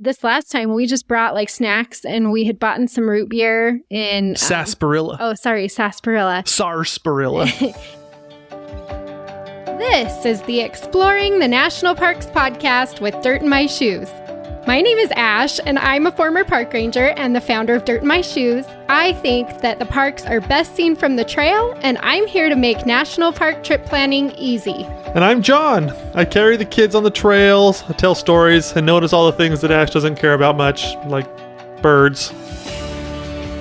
this last time we just brought like snacks and we had bought some root beer in sarsaparilla. Sarsaparilla. Sarsaparilla. This is the Exploring the National Parks podcast with Dirt in My Shoes. My name is Ash, and I'm a former park ranger and the founder of Dirt in My Shoes. I think that the parks are best seen from the trail, and I'm here to make national park trip planning easy. And I'm John. I carry the kids on the trails, I tell stories, and notice all the things that Ash doesn't care about much, like birds.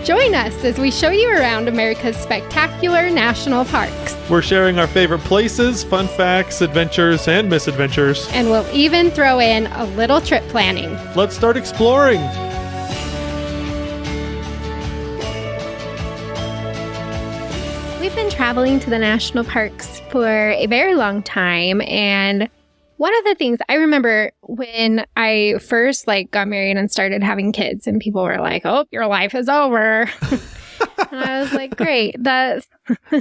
Join us as we show you around America's spectacular national parks. We're sharing our favorite places, fun facts, adventures, and misadventures. And we'll even throw in a little trip planning. Let's start exploring. We've been traveling to the national parks for a very long time, and one of the things I remember when I first got married and started having kids, and people were like, "Oh, your life is over." And I was like, "Great,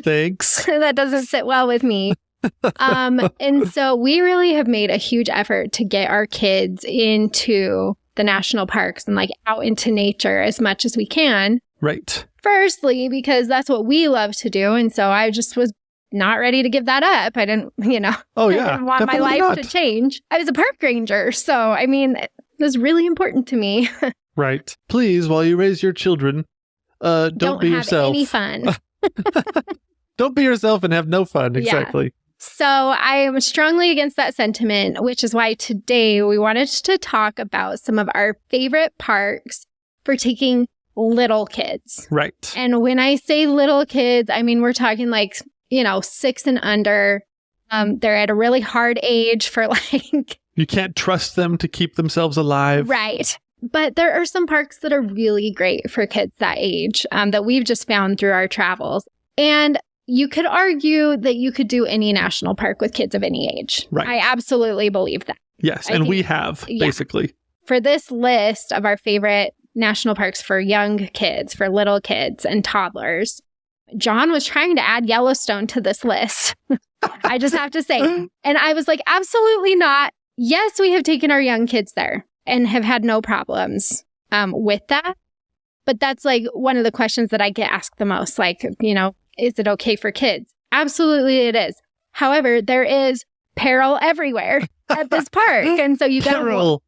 Thanks. That doesn't sit well with me." And so we really have made a huge effort to get our kids into the national parks and out into nature as much as we can. Right. Firstly, because that's what we love to do, and so I just was not ready to give that up. I didn't, Oh, yeah. I didn't want my life to change. I was a park ranger, so it was really important to me. Right. Please, while you raise your children, don't be yourself. Don't have any fun. Don't be yourself and have no fun. Exactly. Yeah. So I am strongly against that sentiment, which is why today we wanted to talk about some of our favorite parks for taking little kids. Right. And when I say little kids, we're talking 6 and under. They're at a really hard age for You can't trust them to keep themselves alive. Right. But there are some parks that are really great for kids that age that we've just found through our travels. And you could argue that you could do any national park with kids of any age. Right. I absolutely believe that. Yes, and we have, basically. For this list of our favorite national parks for young kids, for little kids and toddlers, John was trying to add Yellowstone to this list. I just have to say. And I was like, absolutely not. Yes, we have taken our young kids there and have had no problems with that. But that's one of the questions that I get asked the most. Is it okay for kids? Absolutely it is. However, there is peril everywhere at this park. And so you got to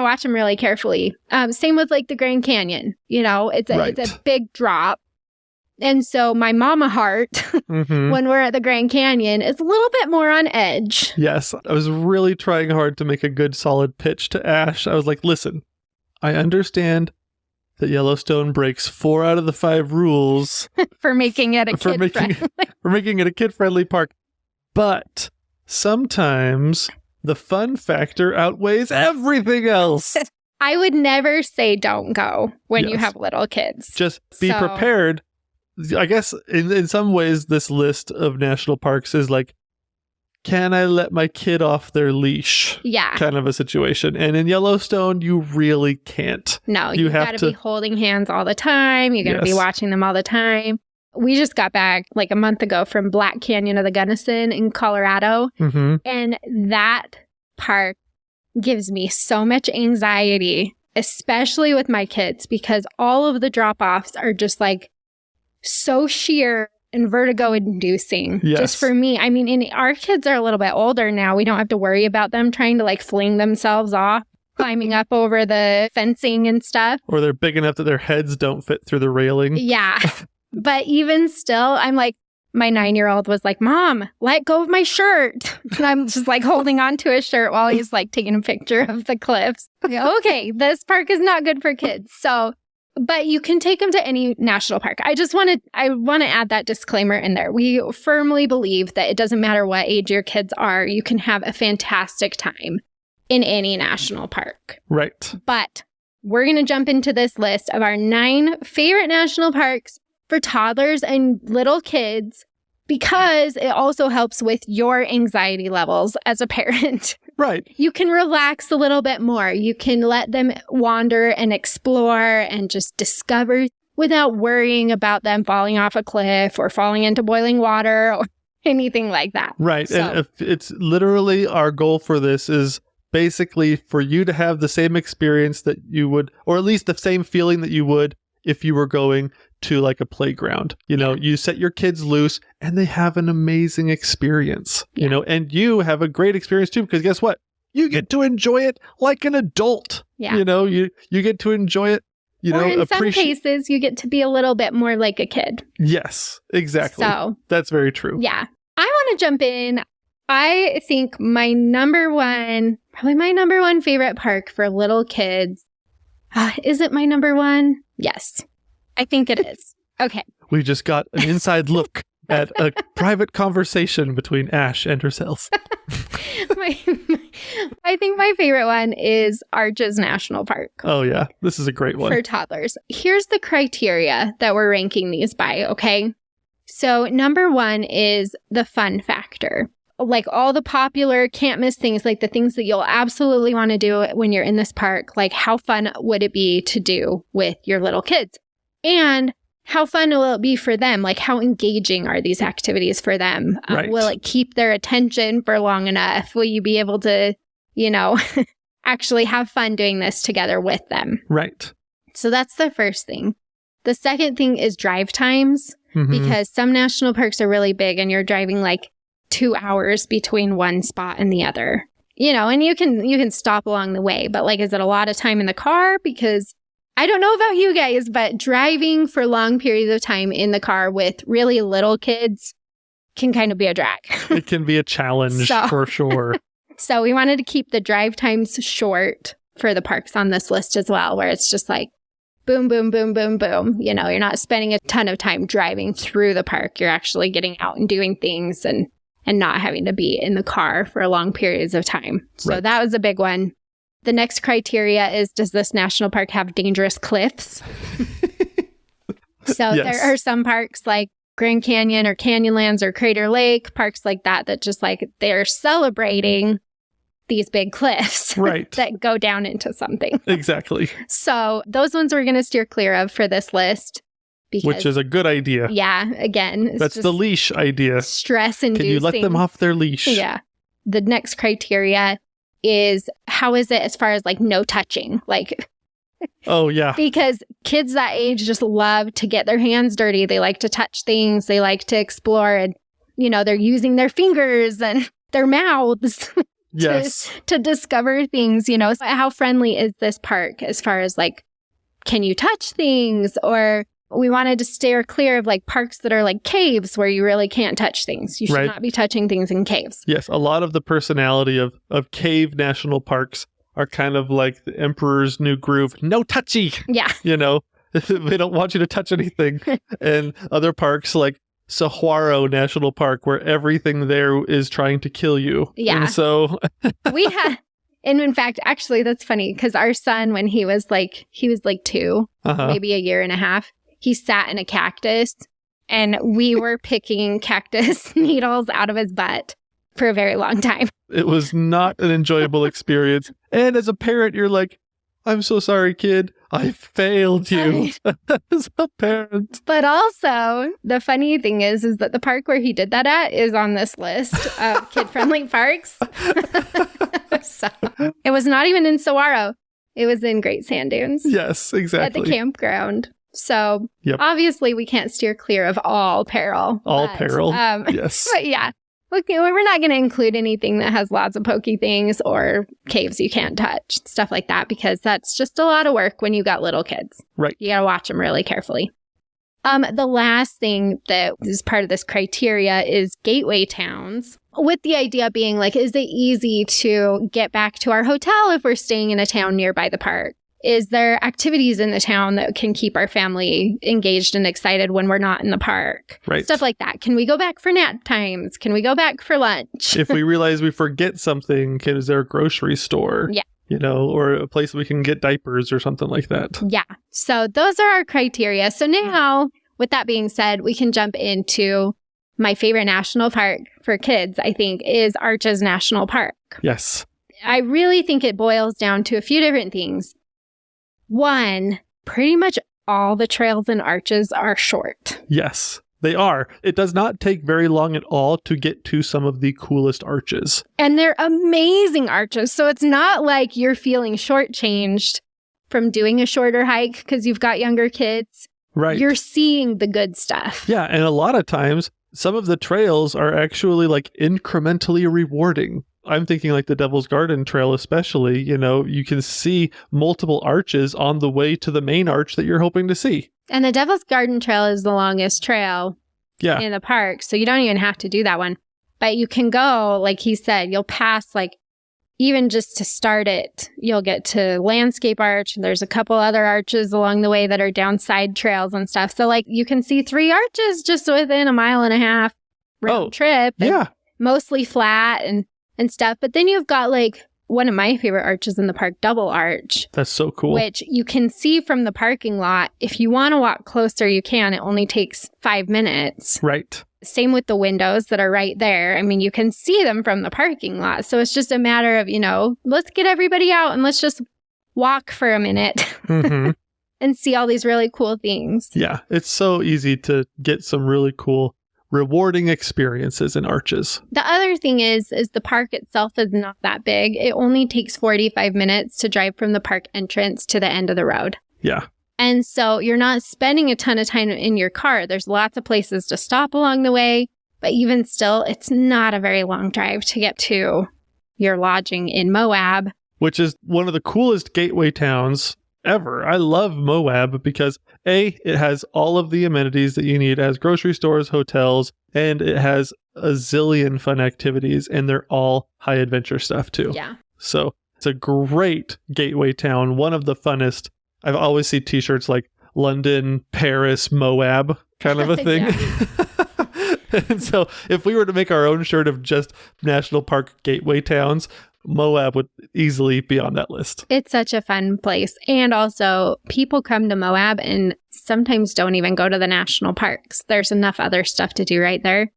watch them really carefully. Same with the Grand Canyon. It's a big drop. And so my mama heart, when we're at the Grand Canyon, is a little bit more on edge. Yes. I was really trying hard to make a good solid pitch to Ash. I was like, listen, I understand that Yellowstone breaks 4 out of the 5 rules for making it for making it a kid-friendly park. But sometimes the fun factor outweighs everything else. I would never say don't go when you have little kids. Just be prepared. I guess in some ways, this list of national parks is can I let my kid off their leash? Yeah. Kind of a situation. And in Yellowstone, you really can't. No, you got to be holding hands all the time. You got to be watching them all the time. We just got back a month ago from Black Canyon of the Gunnison in Colorado. Mm-hmm. And that park gives me so much anxiety, especially with my kids, because all of the drop-offs are just so sheer and vertigo-inducing. Yes. Just for me. And our kids are a little bit older now. We don't have to worry about them trying to fling themselves off, climbing up over the fencing and stuff. Or they're big enough that their heads don't fit through the railing. Yeah. But even still, I'm my 9-year-old was like, "Mom, let go of my shirt." And I'm just holding on to his shirt while he's taking a picture of the cliffs. Okay, this park is not good for kids. But you can take them to any national park. I want to add that disclaimer in there. We firmly believe that it doesn't matter what age your kids are, you can have a fantastic time in any national park. Right. But we're going to jump into this list of our 9 favorite national parks for toddlers and little kids, because it also helps with your anxiety levels as a parent. Right. You can relax a little bit more. You can let them wander and explore and just discover without worrying about them falling off a cliff or falling into boiling water or anything like that. Right. So, and if it's literally our goal for this is basically for you to have the same experience that you would, or at least the same feeling that you would if you were going to like a playground. You know, you set your kids loose and they have an amazing experience, you know, and you have a great experience too, because guess what? You get to enjoy it like an adult. Yeah. You know, you get to enjoy it, you or know, in some cases, you get to be a little bit more like a kid. Yes, exactly. So that's very true. Yeah. I want to jump in. I think probably my number one favorite park for little kids. Is it my number one? Yes, I think it is. Okay. We just got an inside look at a private conversation between Ash and herself. I think my favorite one is Arches National Park. Oh, yeah. This is a great one. For toddlers. Here's the criteria that we're ranking these by, okay? So number one is the fun factor. Like all the popular can't miss things, like the things that you'll absolutely want to do when you're in this park. Like how fun would it be to do with your little kids? And how fun will it be for them? Like how engaging are these activities for them? Right. Will it keep their attention for long enough? Will you be able to, you know, actually have fun doing this together with them? Right. So that's the first thing. The second thing is drive times, because some national parks are really big and you're driving like 2 hours between one spot and the other, you know, and you can stop along the way, but like, is it a lot of time in the car? Because I don't know about you guys, but driving for long periods of time in the car with really little kids can kind of be a drag. It can be a challenge for sure. So we wanted to keep the drive times short for the parks on this list as well, where it's just like boom, boom, boom, boom, boom. You know, you're not spending a ton of time driving through the park. You're actually getting out and doing things and not having to be in the car for long periods of time. So that was a big one. The next criteria is, does this national park have dangerous cliffs? So there are some parks like Grand Canyon or Canyonlands or Crater Lake, parks like that just like they're celebrating these big cliffs that go down into something. Exactly. So those ones we're going to steer clear of for this list. Which is a good idea. Yeah, again. That's the leash idea. Stress-inducing. Can you let them off their leash? Yeah. The next criteria is, how is it as far as like no touching? Like, oh, yeah. Because kids that age just love to get their hands dirty. They like to touch things. They like to explore. And, you know, they're using their fingers and their mouths to discover things, you know. So how friendly is this park as far as like, can you touch things? Or we wanted to steer clear of like parks that are like caves where you really can't touch things. You should not be touching things in caves. Yes, a lot of the personality of cave national parks are kind of like the Emperor's New Groove. No touchy! Yeah. You know, they don't want you to touch anything. And other parks like Saguaro National Park, where everything there is trying to kill you. Yeah. And so we had... And in fact, actually, that's funny because our son, when he was like 2, maybe a year and a half, he sat in a cactus and we were picking cactus needles out of his butt for a very long time. It was not an enjoyable experience. And as a parent, you're like, I'm so sorry, kid. I failed you as a parent. But also, the funny thing is that the park where he did that at is on this list of kid-friendly parks. So it was not even in Saguaro. It was in Great Sand Dunes. Yes, exactly. At the campground. So obviously we can't steer clear of all peril. Yes. But yeah. Okay, we're not going to include anything that has lots of pokey things or caves you can't touch, stuff like that, because that's just a lot of work when you got little kids. Right. You got to watch them really carefully. The last thing that is part of this criteria is gateway towns, with the idea being like, is it easy to get back to our hotel if we're staying in a town nearby the park? Is there activities in the town that can keep our family engaged and excited when we're not in the park? Right. Stuff like that. Can we go back for nap times? Can we go back for lunch? If we realize we forget something, is there a grocery store? Yeah. You know, or a place we can get diapers or something like that. Yeah. So those are our criteria. So now, with that being said, we can jump into my favorite national park for kids, I think, is Arches National Park. Yes. I really think it boils down to a few different things. One, pretty much all the trails in Arches are short. Yes. They are. It does not take very long at all to get to some of the coolest arches. And they're amazing arches. So it's not like you're feeling shortchanged from doing a shorter hike because you've got younger kids. Right. You're seeing the good stuff. Yeah. And a lot of times, some of the trails are actually like incrementally rewarding. I'm thinking like the Devil's Garden Trail especially, you can see multiple arches on the way to the main arch that you're hoping to see. And the Devil's Garden Trail is the longest trail in the park, so you don't even have to do that one. But you can go, like he said, you'll pass like, even just to start it, you'll get to Landscape Arch. There's a couple other arches along the way that are down side trails and stuff. So like you can see 3 arches just within a 1.5 mile round trip. Yeah. Mostly flat and stuff. But then you've got like one of my favorite arches in the park, Double Arch. That's so cool. Which you can see from the parking lot. If you want to walk closer, you can. It only takes 5 minutes. Right. Same with the windows that are right there. I mean, you can see them from the parking lot. So it's just a matter of, let's get everybody out and let's just walk for a minute Mm-hmm. and see all these really cool things. Yeah. It's so easy to get some really cool, rewarding experiences in arches. The other thing is the park itself is not that big. It only takes 45 minutes to drive from the park entrance to the end of the road. Yeah. And so you're not spending a ton of time in your car. There's lots of places to stop along the way. But even still, it's not a very long drive to get to your lodging in Moab. Which is one of the coolest gateway towns ever. I love Moab because A, it has all of the amenities that you need. It has grocery stores, hotels, and it has a zillion fun activities, and they're all high adventure stuff too. Yeah. So it's a great gateway town, one of the funnest. I've always seen t-shirts like London, Paris, Moab kind of a thing. And so if we were to make our own shirt of just national park gateway towns, Moab would easily be on that list. It's such a fun place. And also, people come to Moab and sometimes don't even go to the national parks. There's enough other stuff to do right there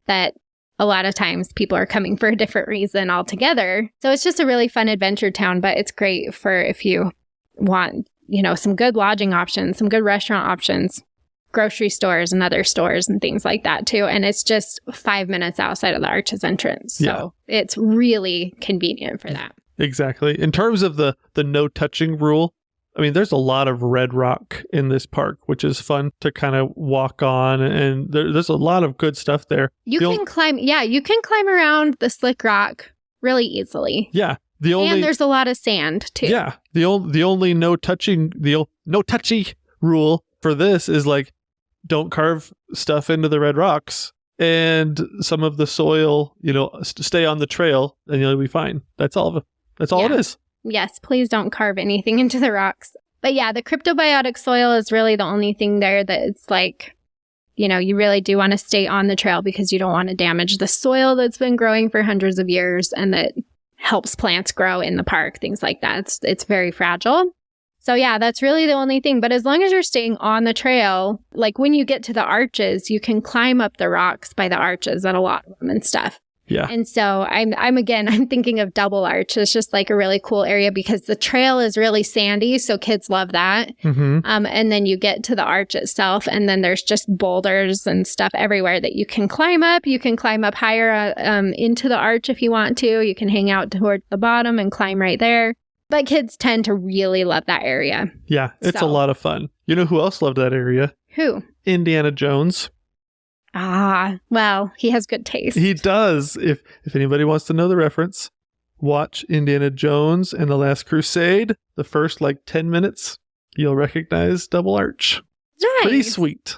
that a lot of times people are coming for a different reason altogether. So it's just a really fun adventure town, but it's great for if you want, some good lodging options, some good restaurant options, grocery stores and other stores and things like that too. And it's just 5 minutes outside of the Arches entrance. So it's really convenient for that. Exactly. In terms of the no touching rule, I mean, there's a lot of red rock in this park, which is fun to kind of walk on. And there's a lot of good stuff there. You can climb around the slick rock really easily. Yeah. And there's a lot of sand too. Yeah. The only no touchy rule for this is like, don't carve stuff into the red rocks, and some of the soil, stay on the trail and you'll be fine. That's all it is. Yes, please don't carve anything into the rocks. But yeah, the cryptobiotic soil is really the only thing there that it's like, you really do want to stay on the trail because you don't want to damage the soil that's been growing for hundreds of years and that helps plants grow in the park, things like that. It's very fragile. So yeah, that's really the only thing. But as long as you're staying on the trail, like when you get to the arches, you can climb up the rocks by the arches at a lot of them and stuff. Yeah. And so I'm thinking of Double Arch. It's just like a really cool area because the trail is really sandy. So kids love that. Mm-hmm. And then you get to the arch itself and then there's just boulders and stuff everywhere that you can climb up. You can climb up higher into the arch if you want to. You can hang out toward the bottom and climb right there. But kids tend to really love that area. Yeah, it's a lot of fun. You know who else loved that area? Who? Indiana Jones. Ah, well, he has good taste. He does. If anybody wants to know the reference, watch Indiana Jones and the Last Crusade. The first 10 minutes, you'll recognize Double Arch. Nice. Pretty sweet.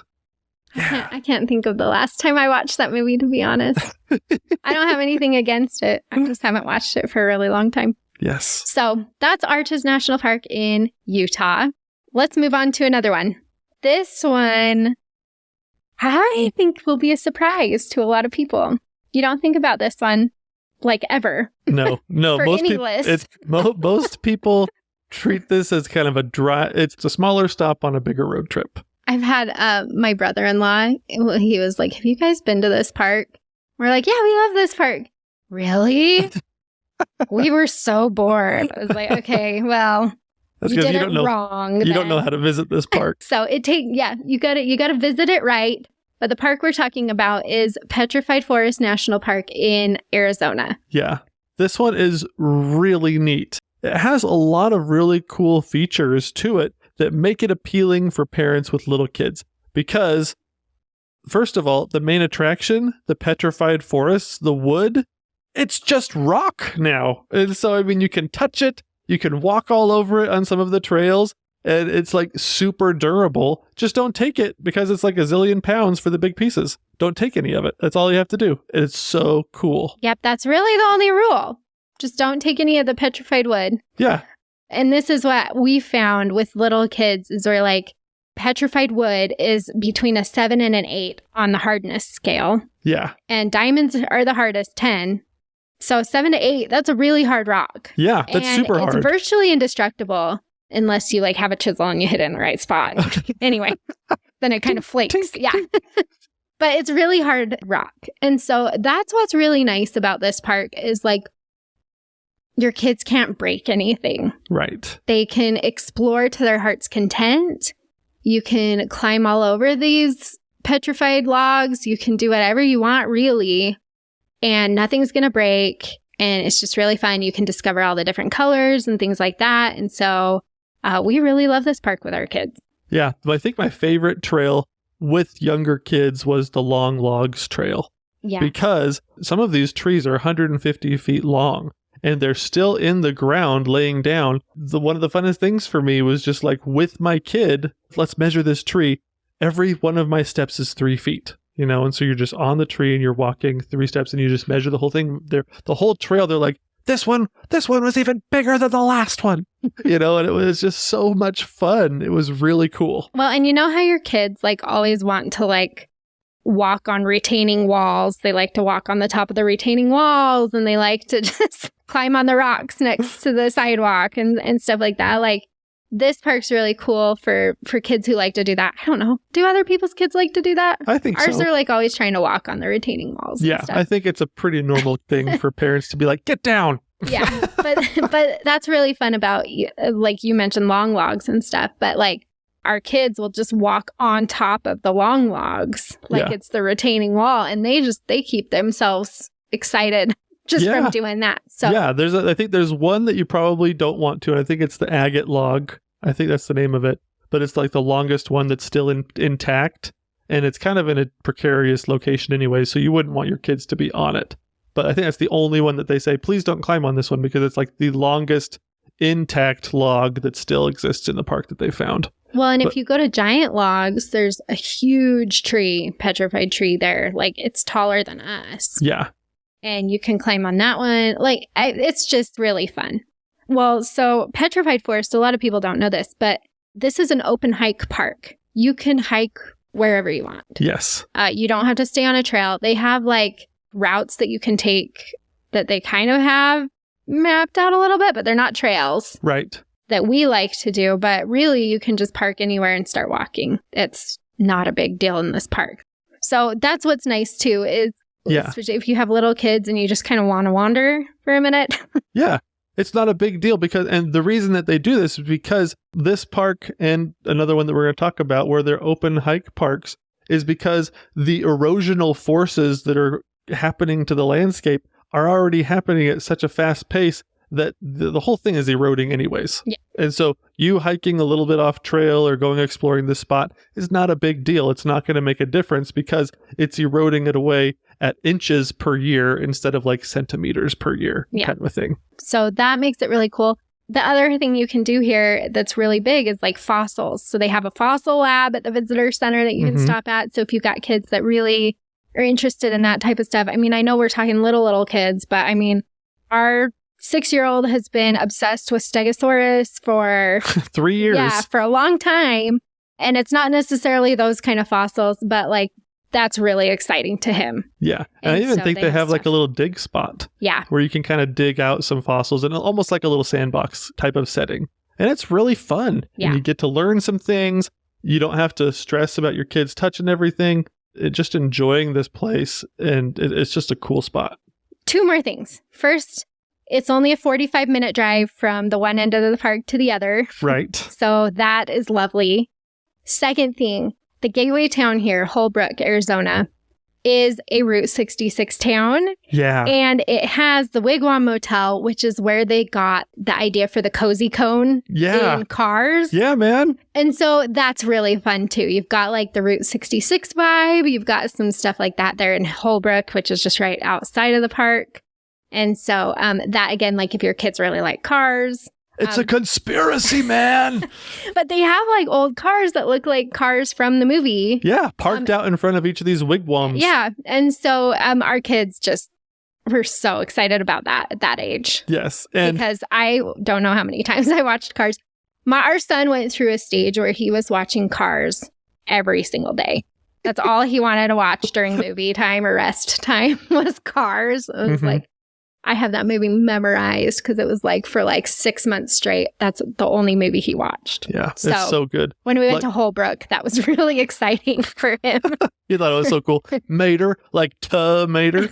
I can't think of the last time I watched that movie, to be honest. I don't have anything against it. I just haven't watched it for a really long time. Yes. So that's Arches National Park in Utah. Let's move on to another one. This one, I think will be a surprise to a lot of people. You don't think about this one ever. No. For most any list. Most people treat this as kind of it's a smaller stop on a bigger road trip. I've had my brother-in-law, he was like, have you guys been to this park? We're like, yeah, we love this park. Really? We were so bored. I was like, okay, well, you did it wrong. You don't know how to visit this park. So you gotta visit it right. But the park we're talking about is Petrified Forest National Park in Arizona. Yeah. This one is really neat. It has a lot of really cool features to it that make it appealing for parents with little kids. Because, first of all, the main attraction, the Petrified Forest, the wood, it's just rock now. And so, I mean, you can touch it, you can walk all over it on some of the trails, and it's like super durable. Just don't take it because it's like a zillion pounds for the big pieces. Don't take any of it. That's all you have to do. It's so cool. Yep, that's really the only rule. Just don't take any of the petrified wood. Yeah. And this is what we found with little kids is we're like, petrified wood is between a 7 and an 8 on the hardness scale. Yeah. And diamonds are the hardest, 10. So 7 to 8, that's a really hard rock. Yeah, that's and super hard. It's virtually indestructible unless you like have a chisel and you hit it in the right spot. Anyway, then it kind of flakes. Tink. Yeah. But it's really hard rock. And so that's what's really nice about this park is like your kids can't break anything. Right. They can explore to their heart's content. You can climb all over these petrified logs. You can do whatever you want, really. And nothing's going to break. And it's just really fun. You can discover all the different colors and things like that. And so we really love this park with our kids. Yeah. I think my favorite trail with younger kids was the Long Logs Trail. Yeah. Because some of these trees are 150 feet long and they're still in the ground laying down. One of the funnest things for me was just like with my kid, let's measure this tree. Every one of my steps is 3 feet. And so you're just on the tree and you're walking 3 steps and you just measure the whole thing. The whole trail, they're like, this one was even bigger than the last one. And it was just so much fun. It was really cool. Well, and you know how your kids like always want to like walk on retaining walls. They like to walk on the top of the retaining walls and they like to just climb on the rocks next to the sidewalk and stuff like that. Like this park's really cool for kids who like to do that. I don't know. Do other people's kids like to do that? I think Ours so. are like always trying to walk on the retaining walls. Yeah, and stuff. I think it's a pretty normal thing for parents to be like, get down. Yeah, but that's really fun about, like you mentioned, long logs and stuff. But like our kids will just walk on top of the long logs like it's the retaining wall. And they keep themselves excited just from doing that. So yeah, I think there's one that you probably don't want to. And I think it's the agate log. I think that's the name of it. But it's like the longest one that's still intact. And it's kind of in a precarious location anyway. So you wouldn't want your kids to be on it. But I think that's the only one that they say, please don't climb on this one because it's like the longest intact log that still exists in the park that they found. Well, and if you go to Giant Logs, there's a huge tree, petrified tree there. Like it's taller than us. Yeah. And you can climb on that one. Like it's just really fun. Well, so Petrified Forest, a lot of people don't know this, but this is an open hike park. You can hike wherever you want. Yes. You don't have to stay on a trail. They have like routes that you can take that they kind of have mapped out a little bit, but they're not trails. Right. That we like to do, but really you can just park anywhere and start walking. It's not a big deal in this park. So that's what's nice too is especially if you have little kids and you just kind of want to wander for a minute. Yeah. It's not a big deal and the reason that they do this is because this park and another one that we're going to talk about where they're open hike parks is because the erosional forces that are happening to the landscape are already happening at such a fast pace that the whole thing is eroding anyways. Yeah. And so you hiking a little bit off trail or going exploring this spot is not a big deal. It's not going to make a difference because it's eroding it away at inches per year instead of like centimeters per year kind of a thing. So that makes it really cool. The other thing you can do here that's really big is like fossils. So they have a fossil lab at the visitor center that you can stop at. So if you've got kids that really are interested in that type of stuff. I mean, I know we're talking little kids, but I mean, our 6-year-old has been obsessed with Stegosaurus for 3 years. Yeah, for a long time. And it's not necessarily those kind of fossils, but like that's really exciting to him. Yeah. And I even think they have like a little dig spot. Yeah. Where you can kind of dig out some fossils and almost like a little sandbox type of setting. And it's really fun. Yeah. And you get to learn some things. You don't have to stress about your kids touching everything. Just enjoying this place. And it's just a cool spot. 2 more things. First, it's only a 45-minute drive from the one end of the park to the other. Right. So that is lovely. Second thing, the gateway town here, Holbrook, Arizona, is a Route 66 town. Yeah. And it has the Wigwam Motel, which is where they got the idea for the cozy cone in Cars. Yeah, man. And so that's really fun too. You've got like the Route 66 vibe. You've got some stuff like that there in Holbrook, which is just right outside of the park. And so that, again, like if your kids really like cars. It's a conspiracy, man. But they have like old cars that look like cars from the movie. Yeah, parked out in front of each of these wigwams. Yeah. And so our kids just were so excited about that at that age. Yes. And because I don't know how many times I watched Cars. Our son went through a stage where he was watching Cars every single day. That's all he wanted to watch during movie time or rest time was Cars. It was like, I have that movie memorized because it was like for like 6 months straight. That's the only movie he watched. Yeah, it's so good. When we went to Holbrook, that was really exciting for him. You thought it was so cool. Mater, like Mater.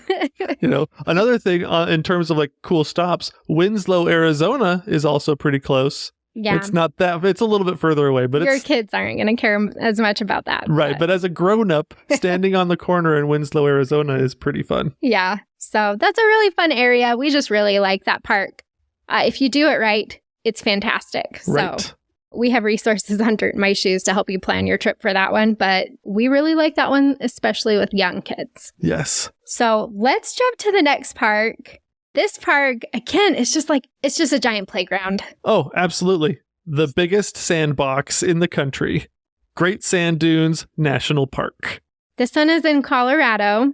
You know, another thing in terms of like cool stops, Winslow, Arizona is also pretty close. Yeah. It's not that, it's a little bit further away, but your kids aren't going to care as much about that. Right. But as a grown-up, standing on the corner in Winslow, Arizona is pretty fun. Yeah. So that's a really fun area. We just really like that park. If you do it right, it's fantastic. Right. So we have resources on Dirt in My Shoes to help you plan your trip for that one. But we really like that one, especially with young kids. Yes. So let's jump to the next park. This park, again, it's just a giant playground. Oh, absolutely. The biggest sandbox in the country. Great Sand Dunes National Park. This one is in Colorado,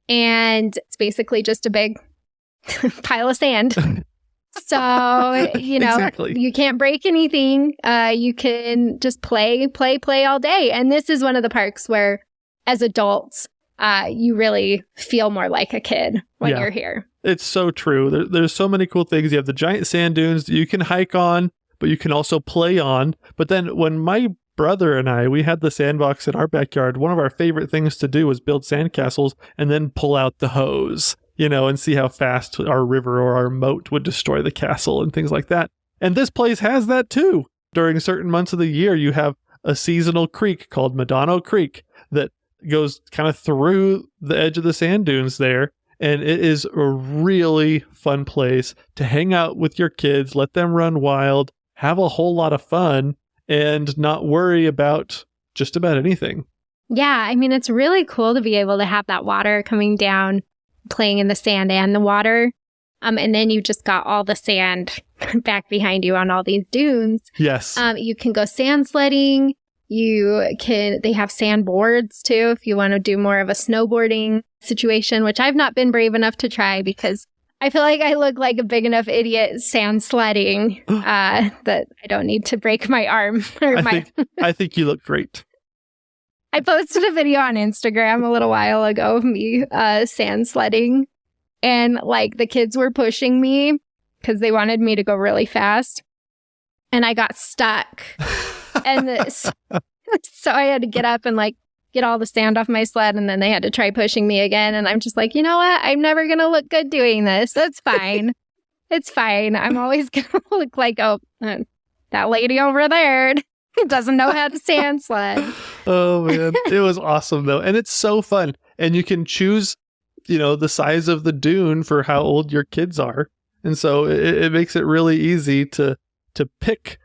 and it's basically just a big pile of sand. So, you know, exactly. You can't break anything. You can just play all day. And this is one of the parks where, as adults, you really feel more like a kid when you're here. It's so true. There's so many cool things. You have the giant sand dunes that you can hike on, but you can also play on. But then when my brother and we had the sandbox in our backyard, one of our favorite things to do was build sandcastles and then pull out the hose, you know, and see how fast our river or our moat would destroy the castle and things like that. And this place has that too. During certain months of the year, you have a seasonal creek called Medano Creek that goes kind of through the edge of the sand dunes there. And it is a really fun place to hang out with your kids, let them run wild, have a whole lot of fun, and not worry about just about anything. Yeah, I mean, it's really cool to be able to have that water coming down, playing in the sand and the water. And then you just got all the sand back behind you on all these dunes. Yes. You can go sand sledding. They have sand boards too, if you want to do more of a snowboarding situation, which I've not been brave enough to try because I feel like I look like a big enough idiot sand sledding that I don't need to break my arm. I think you look great. I posted a video on Instagram a little while ago of me sand sledding, and like the kids were pushing me because they wanted me to go really fast, and I got stuck. And so I had to get up and like get all the sand off my sled, and then they had to try pushing me again. And I'm just like, you know what? I'm never going to look good doing this. That's fine. It's fine. I'm always going to look like, that lady over there doesn't know how to sand sled. Oh, man. It was awesome, though. And it's so fun. And you can choose, you know, the size of the dune for how old your kids are. And so it makes it really easy to pick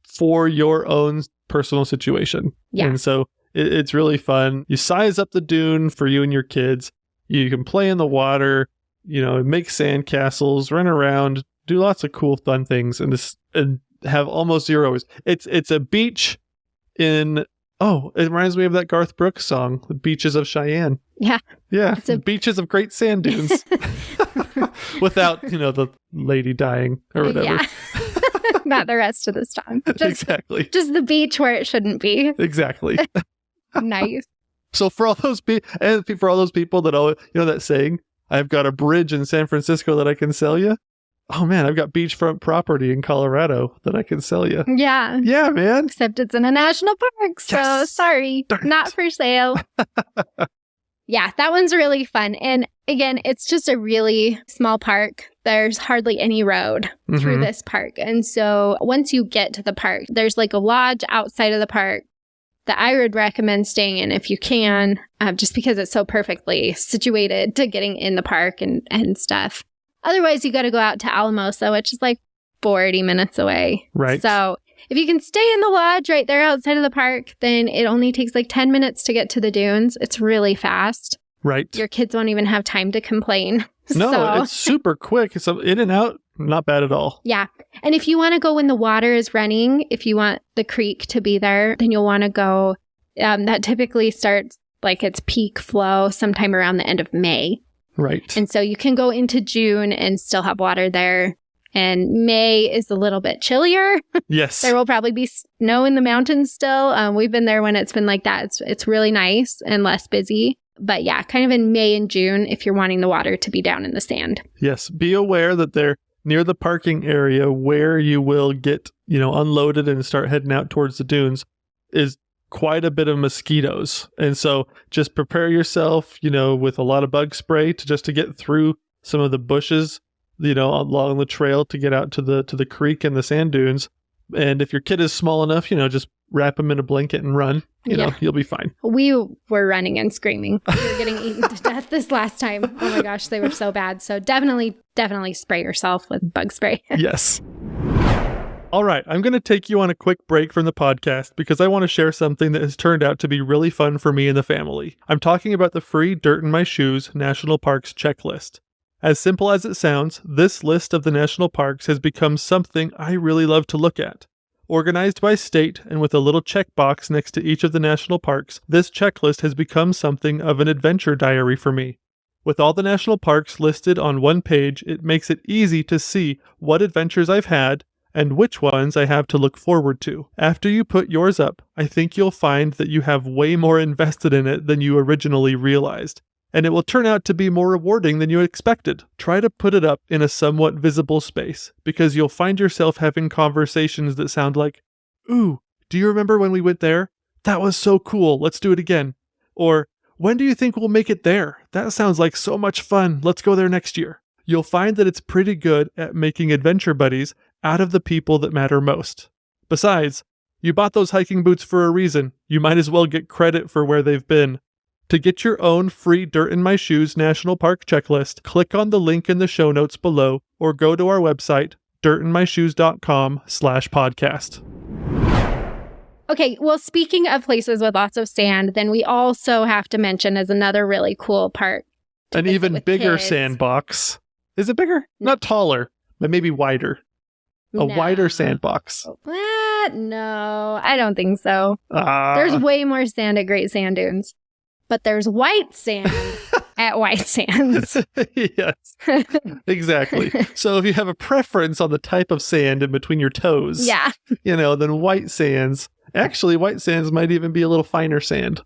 for your own personal situation. Yeah. And so it's really fun. You size up the dune for you and your kids. You can play in the water, you know, make sand castles, run around, do lots of cool, fun things, and have almost zero risk. It's a beach in, it reminds me of that Garth Brooks song, The Beaches of Cheyenne. Yeah. Yeah. It's beaches of great sand dunes. Without, you know, the lady dying or whatever. Yeah. Not the rest of the song. Exactly. Just the beach where it shouldn't be. Exactly. Nice. So for all those people that always, you know, that saying, I've got a bridge in San Francisco that I can sell you. Oh man, I've got beachfront property in Colorado that I can sell you. Yeah. Yeah, man. Except it's in a national park. So sorry, not for sale. Yeah, that one's really fun. And again, it's just a really small park. There's hardly any road through this park. And so once you get to the park, there's like a lodge outside of the park. that I would recommend staying in if you can, just because it's so perfectly situated to getting in the park and stuff. Otherwise, you got to go out to Alamosa, which is like 40 minutes away. Right. So if you can stay in the lodge right there outside of the park, then it only takes like 10 minutes to get to the dunes. It's really fast. Right. Your kids won't even have time to complain. No, it's super quick. It's in and out. Not bad at all. Yeah. And if you want to go when the water is running, if you want the creek to be there, then you'll want to go. That typically starts like its peak flow sometime around the end of May. Right. And so you can go into June and still have water there. And May is a little bit chillier. Yes. There will probably be snow in the mountains still. We've been there when it's been like that. It's really nice and less busy. But yeah, kind of in May and June if you're wanting the water to be down in the sand. Yes. Be aware that they're near the parking area where you will get, unloaded and start heading out towards the dunes is quite a bit of mosquitoes. And so just prepare yourself, with a lot of bug spray to get through some of the bushes, along the trail to get out to the creek and the sand dunes. And if your kid is small enough, just wrap them in a blanket and run. You'll be fine. We were running and screaming. We were getting eaten to death this last time. Oh my gosh, they were so bad. So definitely spray yourself with bug spray. Yes. All right, I'm going to take you on a quick break from the podcast because I want to share something that has turned out to be really fun for me and the family. I'm talking about the free Dirt in My Shoes National Parks checklist. As simple as it sounds, this list of the national parks has become something I really love to look at. Organized by state and with a little checkbox next to each of the national parks, this checklist has become something of an adventure diary for me. With all the national parks listed on one page, it makes it easy to see what adventures I've had and which ones I have to look forward to. After you put yours up, I think you'll find that you have way more invested in it than you originally realized. And it will turn out to be more rewarding than you expected. Try to put it up in a somewhat visible space, because you'll find yourself having conversations that sound like, "Ooh, do you remember when we went there? That was so cool, let's do it again." Or, "When do you think we'll make it there? That sounds like so much fun, let's go there next year." You'll find that it's pretty good at making adventure buddies out of the people that matter most. Besides, you bought those hiking boots for a reason. You might as well get credit for where they've been. To get your own free Dirt in My Shoes National Park checklist, click on the link in the show notes below or go to our website, dirtinmyshoes.com/podcast. Okay, well, speaking of places with lots of sand, then we also have to mention as another really cool part. An even bigger sandbox. Is it bigger? No. Not taller, but maybe wider. A wider sandbox. What? No, I don't think so. Ah. There's way more sand at Great Sand Dunes. But there's white sand at White Sands. Yes, exactly. So if you have a preference on the type of sand in between your toes, then White Sands. Actually, White Sands might even be a little finer sand,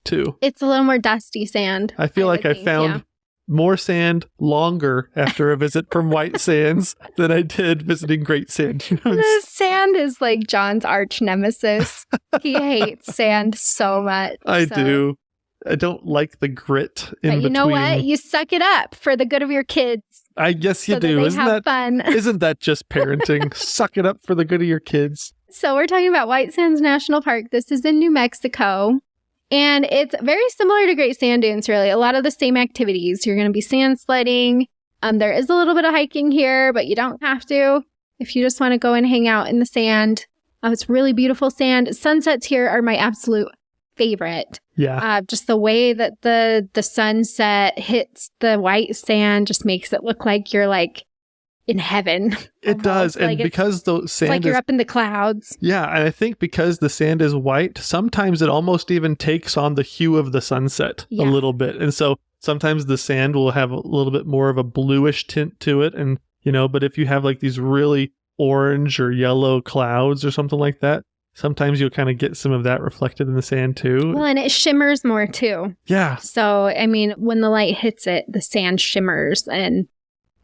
too. It's a little more dusty sand. I feel like I found more sand longer after a visit from White Sands than I did visiting Great Sand Dunes. The sand is like John's arch nemesis. He hates sand so much. I do. I don't like the grit in between. But you know what? You suck it up for the good of your kids. I guess you do. Isn't that fun? Isn't that just parenting? Suck it up for the good of your kids. So we're talking about White Sands National Park. This is in New Mexico. And it's very similar to Great Sand Dunes, really. A lot of the same activities. You're going to be sand sledding. There is a little bit of hiking here, but you don't have to if you just want to go and hang out in the sand. It's really beautiful sand. Sunsets here are my absolute favorite. Yeah. Just the way that the sunset hits the white sand just makes it look like you're like in heaven. It does. And because the sand it's like you're up in the clouds. Yeah. And I think because the sand is white, sometimes it almost even takes on the hue of the sunset a little bit. And so sometimes the sand will have a little bit more of a bluish tint to it. And, but if you have like these really orange or yellow clouds or something like that, sometimes you'll kind of get some of that reflected in the sand too. Well, and it shimmers more too. Yeah. So, I mean, when the light hits it, the sand shimmers and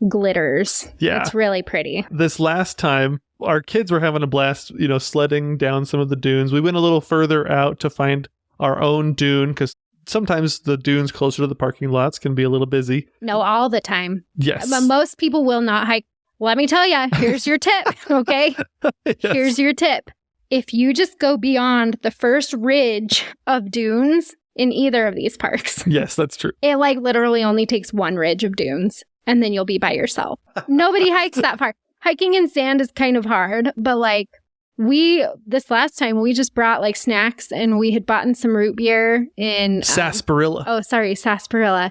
glitters. Yeah. It's really pretty. This last time, our kids were having a blast, sledding down some of the dunes. We went a little further out to find our own dune because sometimes the dunes closer to the parking lots can be a little busy. No, all the time. Yes. But most people will not hike. Let me tell you, here's your tip, okay? Yes. Here's your tip. if you just go beyond the first ridge of dunes in either of these parks. Yes, that's true. It like literally only takes one ridge of dunes and then you'll be by yourself. Nobody hikes that far. Hiking in sand is kind of hard, but like this last time we just brought like snacks and we had bought some root beer in Sarsaparilla. Sarsaparilla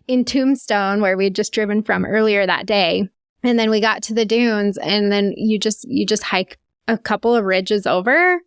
in Tombstone, where we had just driven from earlier that day. And then we got to the dunes and then you just hike a couple of ridges over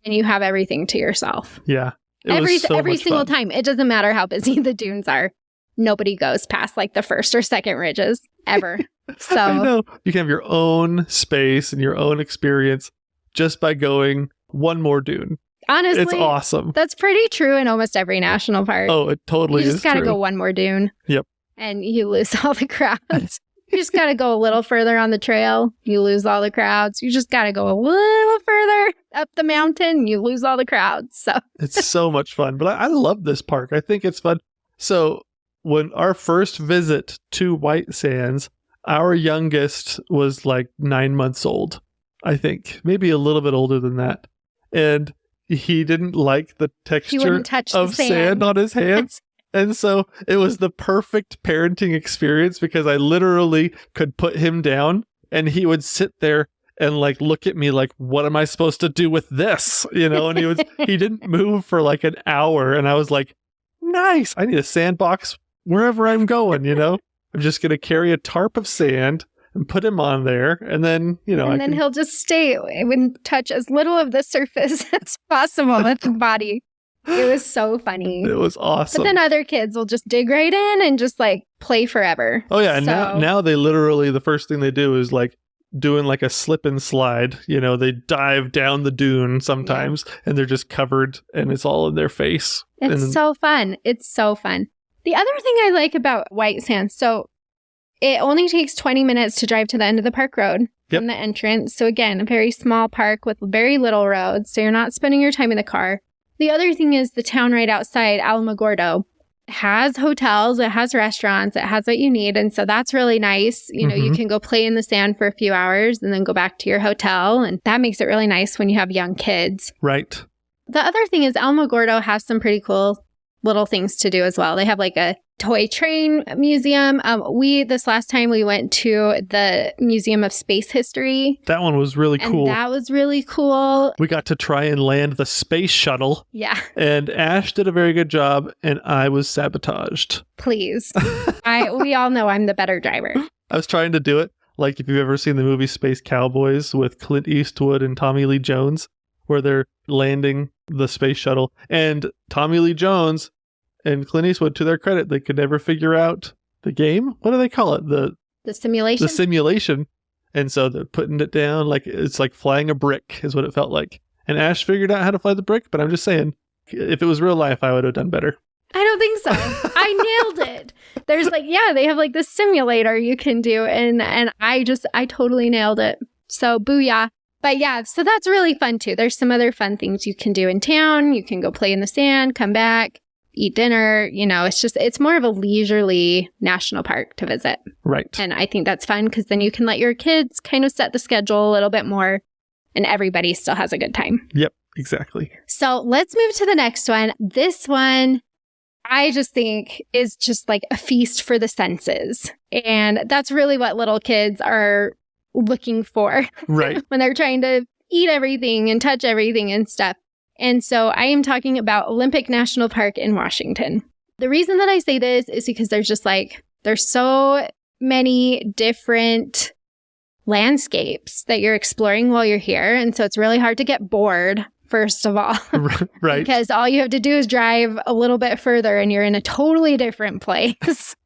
and you have everything to yourself. Yeah. Every single time. It doesn't matter how busy the dunes are. Nobody goes past like the first or second ridges ever. So I know. You can have your own space and your own experience just by going one more dune. Honestly, it's awesome. That's pretty true in almost every national park. Oh, it totally is. You just got to go one more dune. Yep. And you lose all the crowds. You just got to go a little further on the trail. You lose all the crowds. You just got to go a little further up the mountain. You lose all the crowds. So it's so much fun. But I love this park. I think it's fun. So when our first visit to White Sands, our youngest was like 9 months old, I think. Maybe a little bit older than that. And he didn't like the texture of sand on his hands. And so it was the perfect parenting experience because I literally could put him down and he would sit there and like look at me like, what am I supposed to do with this? You know, and he didn't move for like an hour. And I was like, nice. I need a sandbox wherever I'm going, you know? I'm just going to carry a tarp of sand and put him on there. And then, you know, he'll just stay and touch as little of the surface as possible with his body. It was so funny. It was awesome. But then other kids will just dig right in and just like play forever. Oh yeah. And now they literally, the first thing they do is like doing like a slip and slide. You know, they dive down the dune sometimes and they're just covered and it's all in their face. It's so fun. It's so fun. The other thing I like about White Sands, so it only takes 20 minutes to drive to the end of the park road from the entrance. So again, a very small park with very little roads. So you're not spending your time in the car. The other thing is the town right outside, Alamogordo, has hotels, it has restaurants, it has what you need. And so that's really nice. You know, you can go play in the sand for a few hours and then go back to your hotel. And that makes it really nice when you have young kids. Right. The other thing is Alamogordo has some pretty cool little things to do as well. They have like a toy train museum. This last time we went to the Museum of Space History. That one was really cool. That was really cool. We got to try and land the space shuttle. Yeah. And Ash did a very good job and I was sabotaged. Please. We all know I'm the better driver. I was trying to do it like if you've ever seen the movie Space Cowboys with Clint Eastwood and Tommy Lee Jones, where they're landing the space shuttle. And Tommy Lee Jones and Clint Eastwood, to their credit, they could never figure out the game. What do they call it? The simulation? The simulation. And so they're putting it down like it's like flying a brick is what it felt like. And Ash figured out how to fly the brick, but I'm just saying, if it was real life, I would have done better. I don't think so. I nailed it. There's like, they have like the simulator you can do. And I totally nailed it. So booyah. But yeah, so that's really fun too. There's some other fun things you can do in town. You can go play in the sand, come back, eat dinner. You know, it's more of a leisurely national park to visit. Right. And I think that's fun because then you can let your kids kind of set the schedule a little bit more and everybody still has a good time. Yep, exactly. So let's move to the next one. This one, I just think is just like a feast for the senses. And that's really what little kids are looking for. Right. When they're trying to eat everything and touch everything and stuff. And so I am talking about Olympic National Park in Washington. The reason that I say this is because there's so many different landscapes that you're exploring while you're here. And so it's really hard to get bored, first of all. Right. Because all you have to do is drive a little bit further and you're in a totally different place.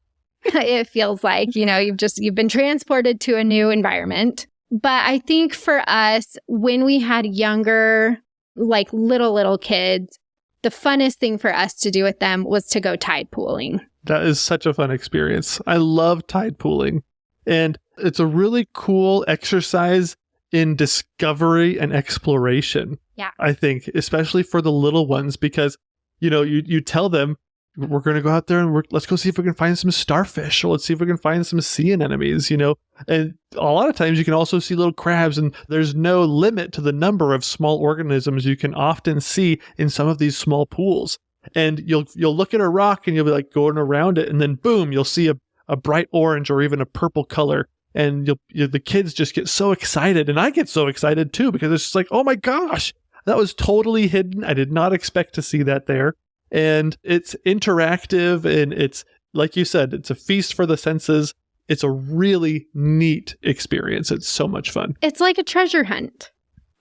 It feels like, you know, you've been transported to a new environment. But I think for us, when we had younger, like little kids, the funnest thing for us to do with them was to go tide pooling. That is such a fun experience. I love tide pooling. And it's a really cool exercise in discovery and exploration. Yeah. I think, especially for the little ones, because, you know, you tell them, we're going to go out there and let's go see if we can find some starfish, or let's see if we can find some sea anemones, And a lot of times you can also see little crabs, and there's no limit to the number of small organisms you can often see in some of these small pools. And you'll look at a rock and you'll be like going around it, and then boom, you'll see a bright orange or even a purple color. And the kids just get so excited, and I get so excited too, because it's just like, oh my gosh, that was totally hidden. I did not expect to see that there. And it's interactive, and it's, like you said, it's a feast for the senses. It's a really neat experience. It's so much fun. It's like a treasure hunt.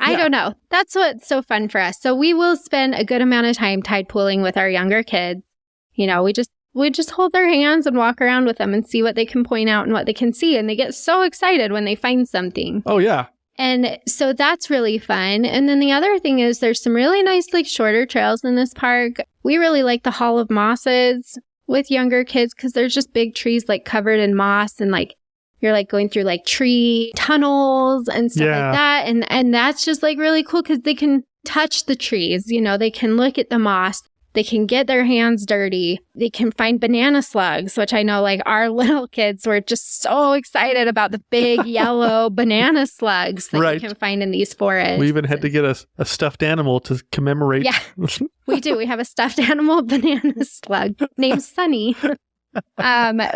I don't know. That's what's so fun for us. So we will spend a good amount of time tide pooling with our younger kids. We just hold their hands and walk around with them and see what they can point out and what they can see. And they get so excited when they find something. Oh, yeah. And so that's really fun. And then the other thing is there's some really nice, like, shorter trails in this park. We really like the Hall of Mosses with younger kids because there's just big trees, like, covered in moss, and, like, you're, like, going through, like, tree tunnels and stuff like that. And that's just, like, really cool because they can touch the trees. They can look at the moss. They can get their hands dirty. They can find banana slugs, which I know, like, our little kids were just so excited about the big yellow banana slugs that you can find in these forests. We even had to get a stuffed animal to commemorate. Yeah, we do. We have a stuffed animal banana slug named Sunny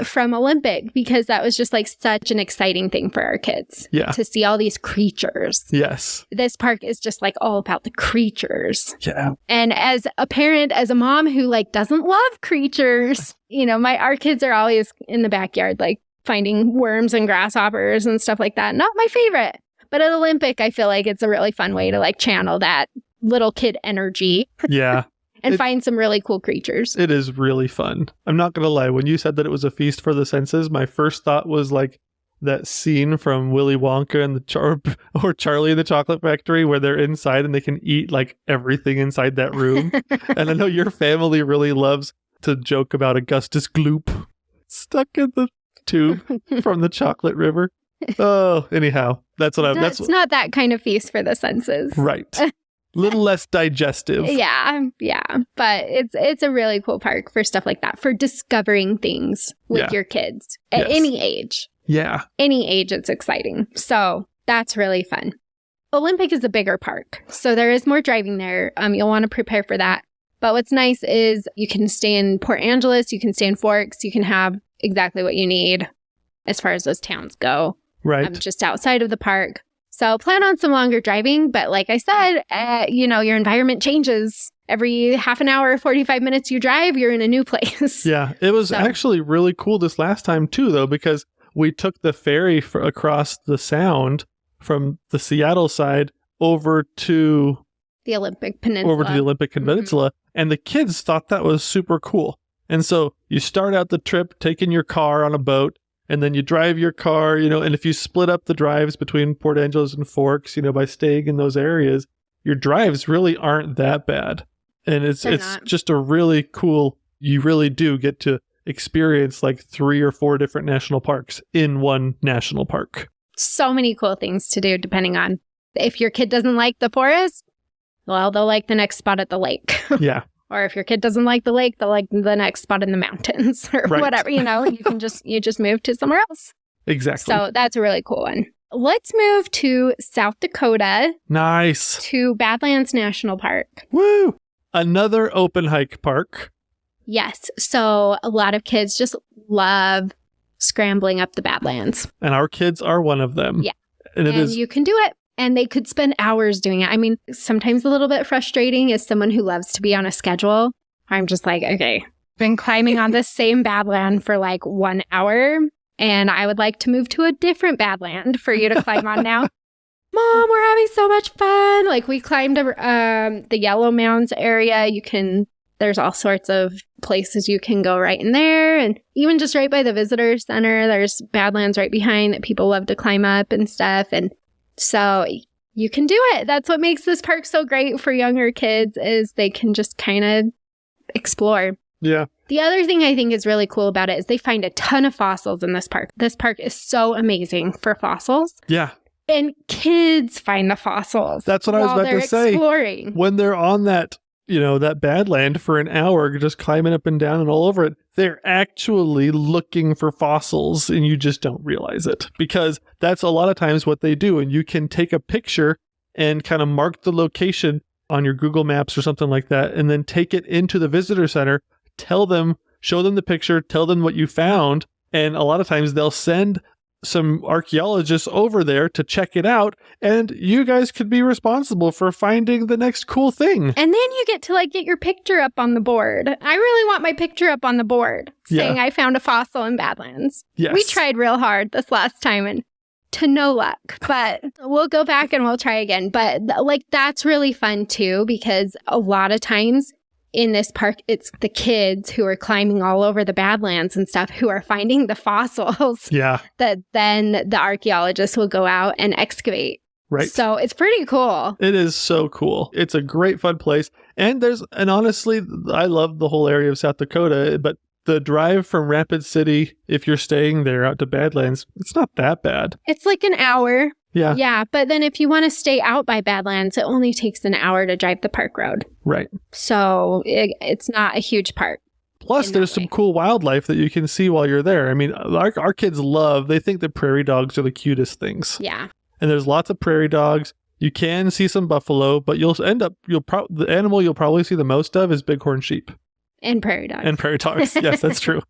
from Olympic, because that was just, like, such an exciting thing for our kids. Yeah. To see all these creatures. Yes. This park is just, like, all about the creatures. Yeah. And as a parent, as a mom who, like, doesn't love creatures, our kids are always in the backyard, like, finding worms and grasshoppers and stuff like that. Not my favorite. But at Olympic, I feel like it's a really fun way to, like, channel that little kid energy. Yeah. And find some really cool creatures. It is really fun. I'm not going to lie. When you said that it was a feast for the senses, my first thought was like that scene from Willy Wonka and or Charlie and the Chocolate Factory, where they're inside and they can eat, like, everything inside that room. And I know your family really loves to joke about Augustus Gloop stuck in the tube from the Chocolate River. Oh, anyhow, that's what I'm... It's not that kind of feast for the senses. Right. Little less digestive. Yeah. But it's a really cool park for stuff like that, for discovering things with your kids at any age. Yeah. Any age, it's exciting. So that's really fun. Olympic is a bigger park, so there is more driving there. You'll want to prepare for that. But what's nice is you can stay in Port Angeles, you can stay in Forks, you can have exactly what you need as far as those towns go. Right. Just outside of the park. So plan on some longer driving, but like I said, your environment changes. Every half an hour, 45 minutes you drive, you're in a new place. Yeah, it was actually really cool this last time too, though, because we took the ferry across the Sound from the Seattle side over to the Olympic Peninsula. Mm-hmm. And the kids thought that was super cool. And so you start out the trip taking your car on a boat, and then you drive your car, and if you split up the drives between Port Angeles and Forks, by staying in those areas, your drives really aren't that bad. And it's just a really cool, you really do get to experience like 3 or 4 different national parks in one national park. So many cool things to do depending on if your kid doesn't like the forest, well, they'll like the next spot at the lake. Yeah. Or if your kid doesn't like the lake, they'll like the next spot in the mountains or whatever, you can just move to somewhere else. Exactly. So that's a really cool one. Let's move to South Dakota. Nice. To Badlands National Park. Woo! Another open hike park. Yes. So a lot of kids just love scrambling up the Badlands. And our kids are one of them. Yeah. And you can do it. And they could spend hours doing it. I mean, sometimes a little bit frustrating as someone who loves to be on a schedule. I'm just like, okay, been climbing on this same Badland for like 1 hour, and I would like to move to a different Badland for you to climb on now. Mom, we're having so much fun. Like, we climbed the Yellow Mounds area. There's all sorts of places you can go right in there. And even just right by the visitor center, there's Badlands right behind that people love to climb up and stuff. And so you can do it. That's what makes this park so great for younger kids, is they can just kind of explore. Yeah. The other thing I think is really cool about it is they find a ton of fossils in this park. This park is so amazing for fossils. Yeah. And kids find the fossils. That's what I was about to say. Exploring. When they're on that that Badland for an hour, just climbing up and down and all over it. They're actually looking for fossils and you just don't realize it, because that's a lot of times what they do. And you can take a picture and kind of mark the location on your Google Maps or something like that, and then take it into the visitor center, show them the picture, tell them what you found. And a lot of times they'll send some archaeologists over there to check it out, and you guys could be responsible for finding the next cool thing. And then you get to get your picture up on the board. I really want my picture up on the board saying I found a fossil in Badlands. Yes. We tried real hard this last time and to no luck, but we'll go back and we'll try again. But that's really fun too, because a lot of times in this park, it's the kids who are climbing all over the Badlands and stuff who are finding the fossils. Yeah. That then the archaeologists will go out and excavate. Right. So it's pretty cool. It is so cool. It's a great, fun place. And honestly, I love the whole area of South Dakota, but the drive from Rapid City, if you're staying there out to Badlands, it's not that bad. It's like an hour. Yeah. Yeah. But then if you want to stay out by Badlands, it only takes an hour to drive the park road. Right. So it's not a huge park. Plus, there's some cool wildlife that you can see while you're there. I mean, our kids they think that prairie dogs are the cutest things. Yeah. And there's lots of prairie dogs. You can see some buffalo, but the animal you'll probably see the most of is bighorn sheep. And prairie dogs. And prairie dogs. Yes, that's true.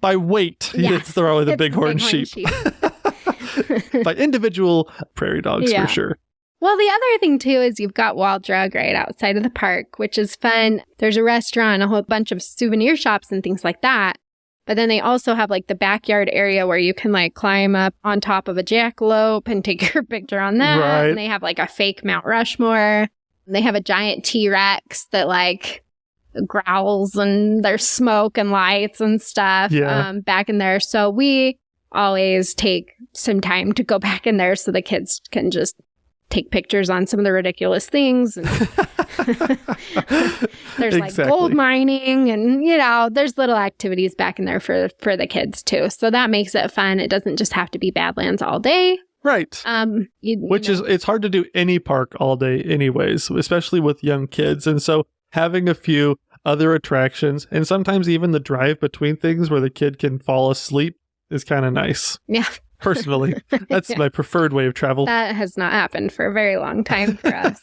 By weight, it's throwing the bighorn sheep. By individual prairie dogs, for sure. Well, the other thing, too, is you've got Wall Drug right outside of the park, which is fun. There's a restaurant, a whole bunch of souvenir shops and things like that. But then they also have the backyard area where you can climb up on top of a jackalope and take your picture on that. Right. And they have a fake Mount Rushmore. And they have a giant T-Rex that growls, and there's smoke and lights and stuff back in there. So we always take some time to go back in there so the kids can just take pictures on some of the ridiculous things. And there's gold mining, and there's little activities back in there for the kids too. So that makes it fun. It doesn't just have to be Badlands all day. Right. It's hard to do any park all day anyways, especially with young kids. And so having a few other attractions, and sometimes even the drive between things where the kid can fall asleep, is kind of nice. Yeah. Personally, that's my preferred way of travel. That has not happened for a very long time for us.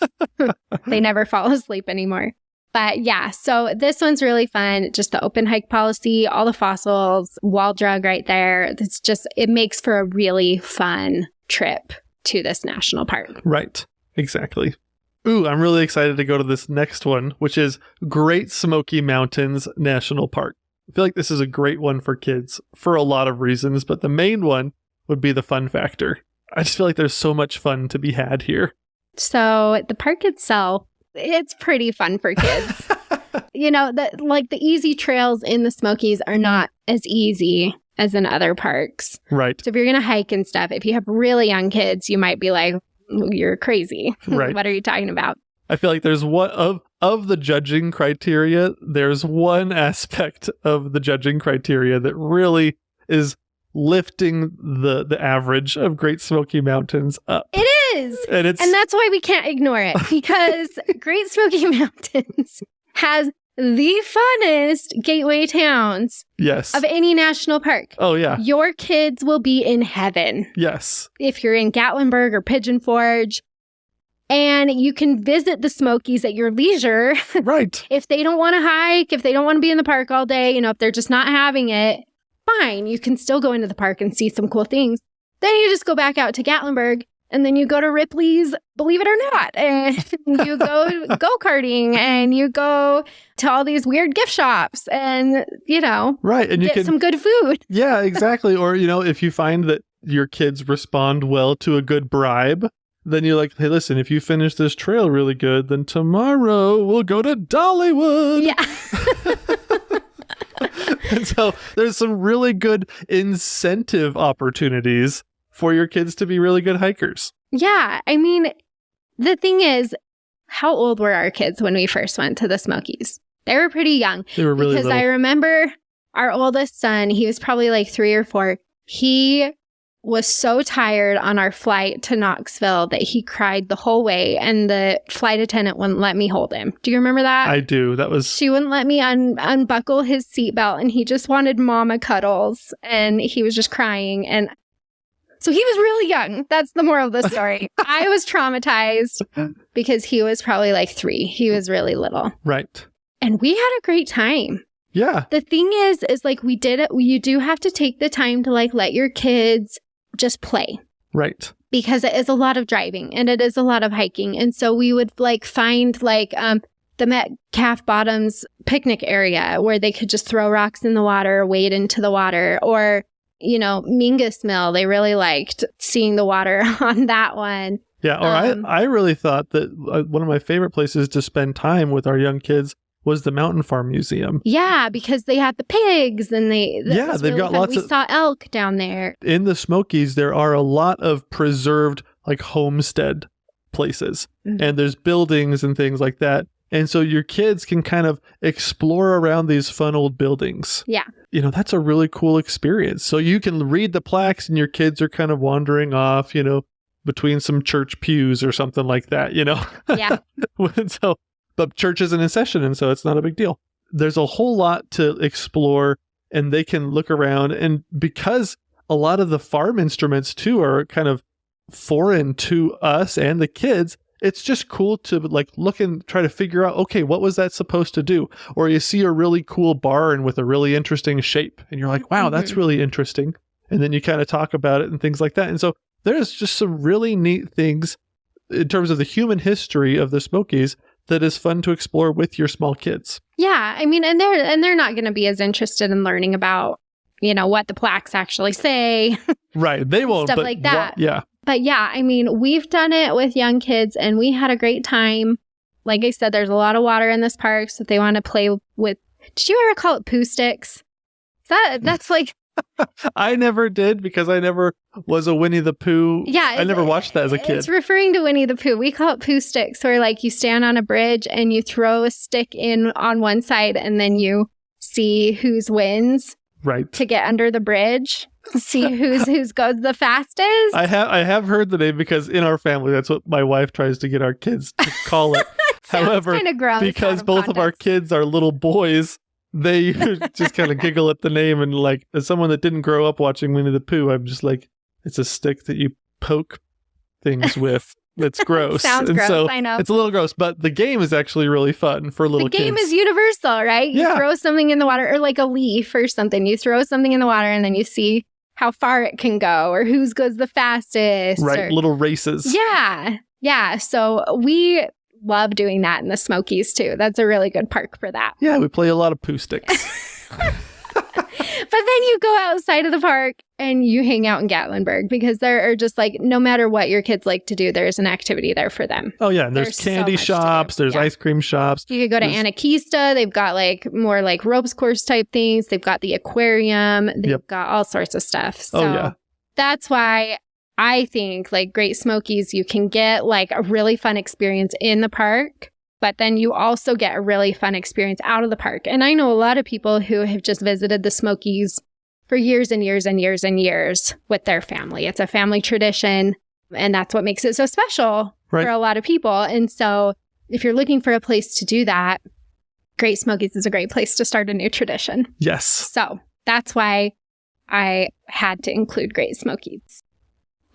They never fall asleep anymore. But yeah, so this one's really fun. Just the open hike policy, all the fossils, Wall Drug right there. It makes for a really fun trip to this national park. Right. Exactly. Ooh, I'm really excited to go to this next one, which is Great Smoky Mountains National Park. I feel like this is a great one for kids for a lot of reasons, but the main one would be the fun factor. I just feel like there's so much fun to be had here. So the park itself, it's pretty fun for kids. The easy trails in the Smokies are not as easy as in other parks. Right. So if you're going to hike and stuff, if you have really young kids, you might be like, you're crazy. Right. What are you talking about? I feel like there's one of the judging criteria, there's one aspect of the judging criteria that really is lifting the average of Great Smoky Mountains up. It is. And that's why we can't ignore it, because Great Smoky Mountains has the funnest gateway towns of any national park. Oh, yeah. Your kids will be in heaven. Yes. If you're in Gatlinburg or Pigeon Forge. And you can visit the Smokies at your leisure. Right. If they don't want to hike, if they don't want to be in the park all day, if they're just not having it, fine. You can still go into the park and see some cool things. Then you just go back out to Gatlinburg, and then you go to Ripley's, believe it or not, and you go go-karting, and you go to all these weird gift shops, and, right. And you get some good food. Yeah, exactly. Or, if you find that your kids respond well to a good bribe, then you're like, hey, listen, if you finish this trail really good, then tomorrow we'll go to Dollywood. Yeah. And so there's some really good incentive opportunities for your kids to be really good hikers. Yeah. I mean, the thing is, how old were our kids when we first went to the Smokies? They were pretty young. They were really little. Because I remember our oldest son, he was probably 3 or 4. He was so tired on our flight to Knoxville that he cried the whole way, and the flight attendant wouldn't let me hold him. Do you remember that? I do. She wouldn't let me unbuckle his seatbelt, and he just wanted mama cuddles, and he was just crying. And so he was really young. That's the moral of the story. I was traumatized because he was probably like 3. He was really little. Right. And we had a great time. Yeah. The thing is like we did it. You do have to take the time to like let your kids just play. Right. Because it is a lot of driving and it is a lot of hiking. And so we would like find like the Metcalf Bottoms picnic area where they could just throw rocks in the water, wade into the water, or, you know, Mingus Mill. They really liked seeing the water on that one. Yeah. Or I really thought that one of my favorite places to spend time with our young kids was the Mountain Farm Museum. Yeah, because they had the pigs and they've really got fun. lots We saw elk down there. In the Smokies, there are a lot of preserved like homestead places, and there's buildings and things like that. And so your kids can kind of explore around these fun old buildings. Yeah. You know, that's a really cool experience. So you can read the plaques and your kids are kind of wandering off, you know, between some church pews or something like that, you know? Yeah. But church isn't in session, and so it's not a big deal. There's a whole lot to explore, and they can look around. And because a lot of the farm instruments, too, are kind of foreign to us and the kids, it's just cool to like look and try to figure out, okay, what was that supposed to do? Or you see a really cool barn with a really interesting shape, and you're like, wow, that's really interesting. And then you kind of talk about it and things like that. And so there's just some really neat things in terms of the human history of the Smokies that is fun to explore with your small kids. Yeah, I mean, and they're not going to be as interested in learning about, you know, what the plaques actually say. Right, they won't. Stuff like that. Yeah. But yeah, I mean, we've done it with young kids and we had a great time. Like I said, there's a lot of water in this park, so if they want to play with, did you ever call it poo sticks? That's like... I never did because I never was a Winnie the Pooh. Yeah. I never watched that as a kid. It's referring to Winnie the Pooh. We call it poo sticks, where like you stand on a bridge and you throw a stick in on one side and then you see whose wins. Right. To get under the bridge. See whose goes the fastest. I have heard the name because in our family, that's what my wife tries to get our kids to call it. However, gross because both of our kids are little boys, they just kind of giggle at the name. And like, as someone that didn't grow up watching Winnie the Pooh, I'm just like, it's a stick that you poke things with. That's gross. Sounds gross, so I know. It's a little gross, but the game is actually really fun for little kids. The game is universal, right? You throw something in the water, or like a leaf or something. You throw something in the water and then you see how far it can go or whose goes the fastest. Right, little races. Yeah. Yeah. So we love doing that in the Smokies too. That's a really good park for that. Yeah, we play a lot of poo sticks. But then you go outside of the park and you hang out in Gatlinburg because there are just like, no matter what your kids like to do, there's an activity there for them. Oh, yeah. And there's candy shops. There's ice cream shops. You could go to Anakista. They've got like more like ropes course type things. They've got the aquarium. They've got all sorts of stuff. So that's why I think like Great Smokies, you can get like a really fun experience in the park. But then you also get a really fun experience out of the park. And I know a lot of people who have just visited the Smokies for years and years and years and years with their family. It's a family tradition, and that's what makes it so special for a lot of people. And so if you're looking for a place to do that, Great Smokies is a great place to start a new tradition. Yes. So that's why I had to include Great Smokies.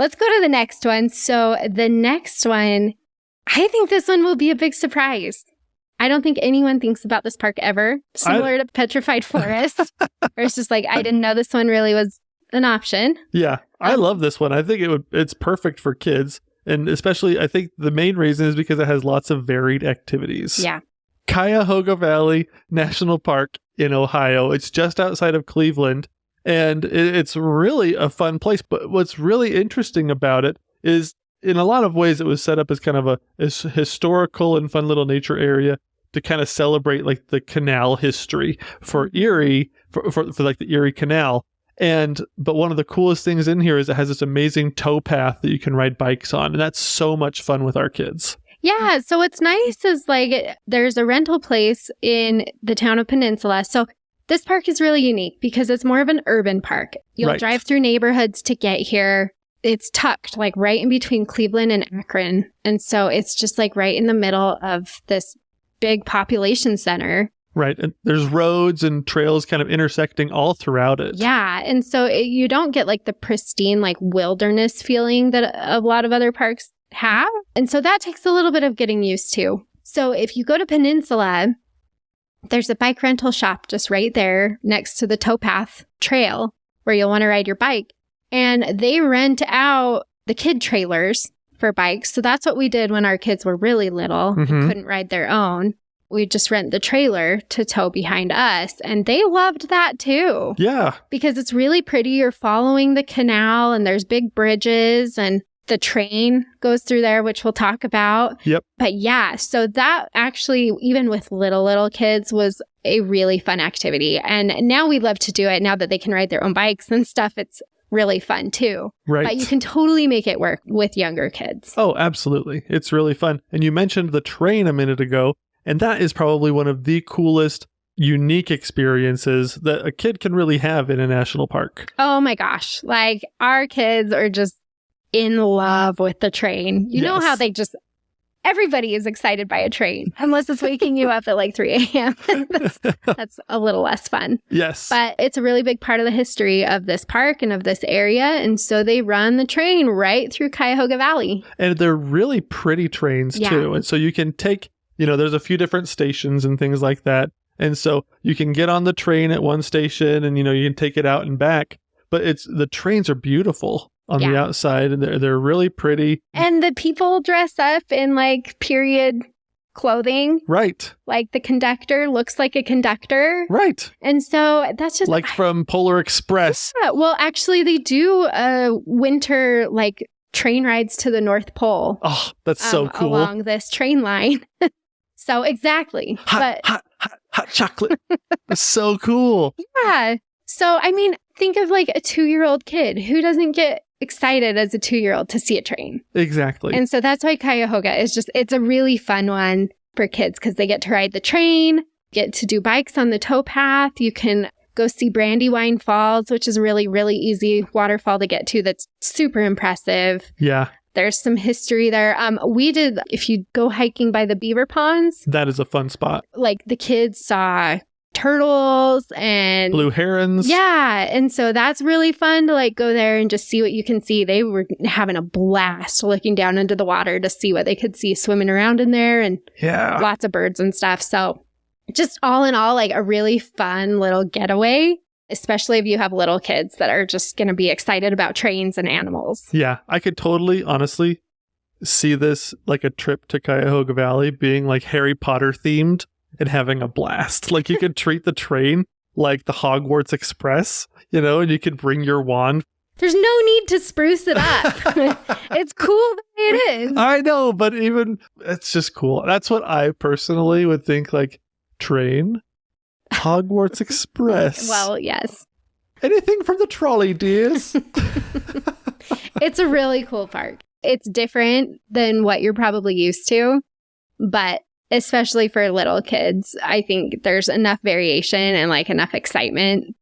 Let's go to the next one. So the next one, I think this one will be a big surprise. I don't think anyone thinks about this park ever, similar to Petrified Forest. Or it's just like, I didn't know this one really was an option. Yeah, I love this one. I think it's perfect for kids. And especially, I think the main reason is because it has lots of varied activities. Yeah. Cuyahoga Valley National Park in Ohio. It's just outside of Cleveland. And it's really a fun place. But what's really interesting about it is, in a lot of ways, it was set up as kind of a historical and fun little nature area to kind of celebrate like the canal history for Erie, for like the Erie Canal. But one of the coolest things in here is it has this amazing tow path that you can ride bikes on. And that's so much fun with our kids. Yeah. So what's nice is like there's a rental place in the town of Peninsula. So This park is really unique because it's more of an urban park. You'll drive through neighborhoods to get here. It's tucked like right in between Cleveland and Akron. And so it's just like right in the middle of this big population center. Right. And there's roads and trails kind of intersecting all throughout it. Yeah. And so you don't get like the pristine like wilderness feeling that a lot of other parks have. And so that takes a little bit of getting used to. So if you go to Peninsula, there's a bike rental shop just right there next to the towpath trail where you'll want to ride your bike. And they rent out the kid trailers for bikes. So that's what we did when our kids were really little and couldn't ride their own. We just rent the trailer to tow behind us. And they loved that too. Yeah. Because it's really pretty. You're following the canal and there's big bridges and the train goes through there, which we'll talk about. Yep. But yeah, so that actually, even with little kids, was a really fun activity. And now we love to do it now that they can ride their own bikes and stuff. It's really fun too. Right. But you can totally make it work with younger kids. Oh, absolutely. It's really fun. And you mentioned the train a minute ago. And that is probably one of the coolest, unique experiences that a kid can really have in a national park. Oh my gosh. Like our kids are just in love with the train. You know how they just, everybody is excited by a train, unless it's waking you up at like 3 a.m. That's a little less fun. Yes. But it's a really big part of the history of this park and of this area. And so they run the train right through Cuyahoga Valley. And they're really pretty trains too. And so you can take, there's a few different stations and things like that. And so you can get on the train at one station and, you can take it out and back. But the trains are beautiful on the outside and they're really pretty. And the people dress up in like period clothing. Right. Like the conductor looks like a conductor. Right. And so that's just like from Polar Express. Yeah, well, actually they do winter like train rides to the North Pole. Oh, that's so cool. Along this train line. So exactly. Hot chocolate. That's so cool. Yeah. So, I mean, think of like a 2-year-old kid. Who doesn't get excited as a 2-year-old to see a train? Exactly. And so that's why Cuyahoga is it's a really fun one for kids because they get to ride the train, get to do bikes on the towpath. You can go see Brandywine Falls, which is a really, really easy waterfall to get to that's super impressive. Yeah. There's some history there. If you go hiking by the beaver ponds. That is a fun spot. Like the kids saw turtles and blue herons. Yeah. And so that's really fun to like go there and just see what you can see. They were having a blast looking down into the water to see what they could see swimming around in there and lots of birds and stuff. So just all in all, like a really fun little getaway. Especially if you have little kids that are just going to be excited about trains and animals. Yeah, I could totally, honestly, see this like a trip to Cuyahoga Valley being like Harry Potter themed and having a blast. Like you could treat the train like the Hogwarts Express, and you could bring your wand. There's no need to spruce it up. It's cool the way it is. I know, but it's just cool. That's what I personally would think like train. Hogwarts Express. Well, yes. Anything from the trolley, dears? It's a really cool park. It's different than what you're probably used to, but especially for little kids, I think there's enough variation and like enough excitement.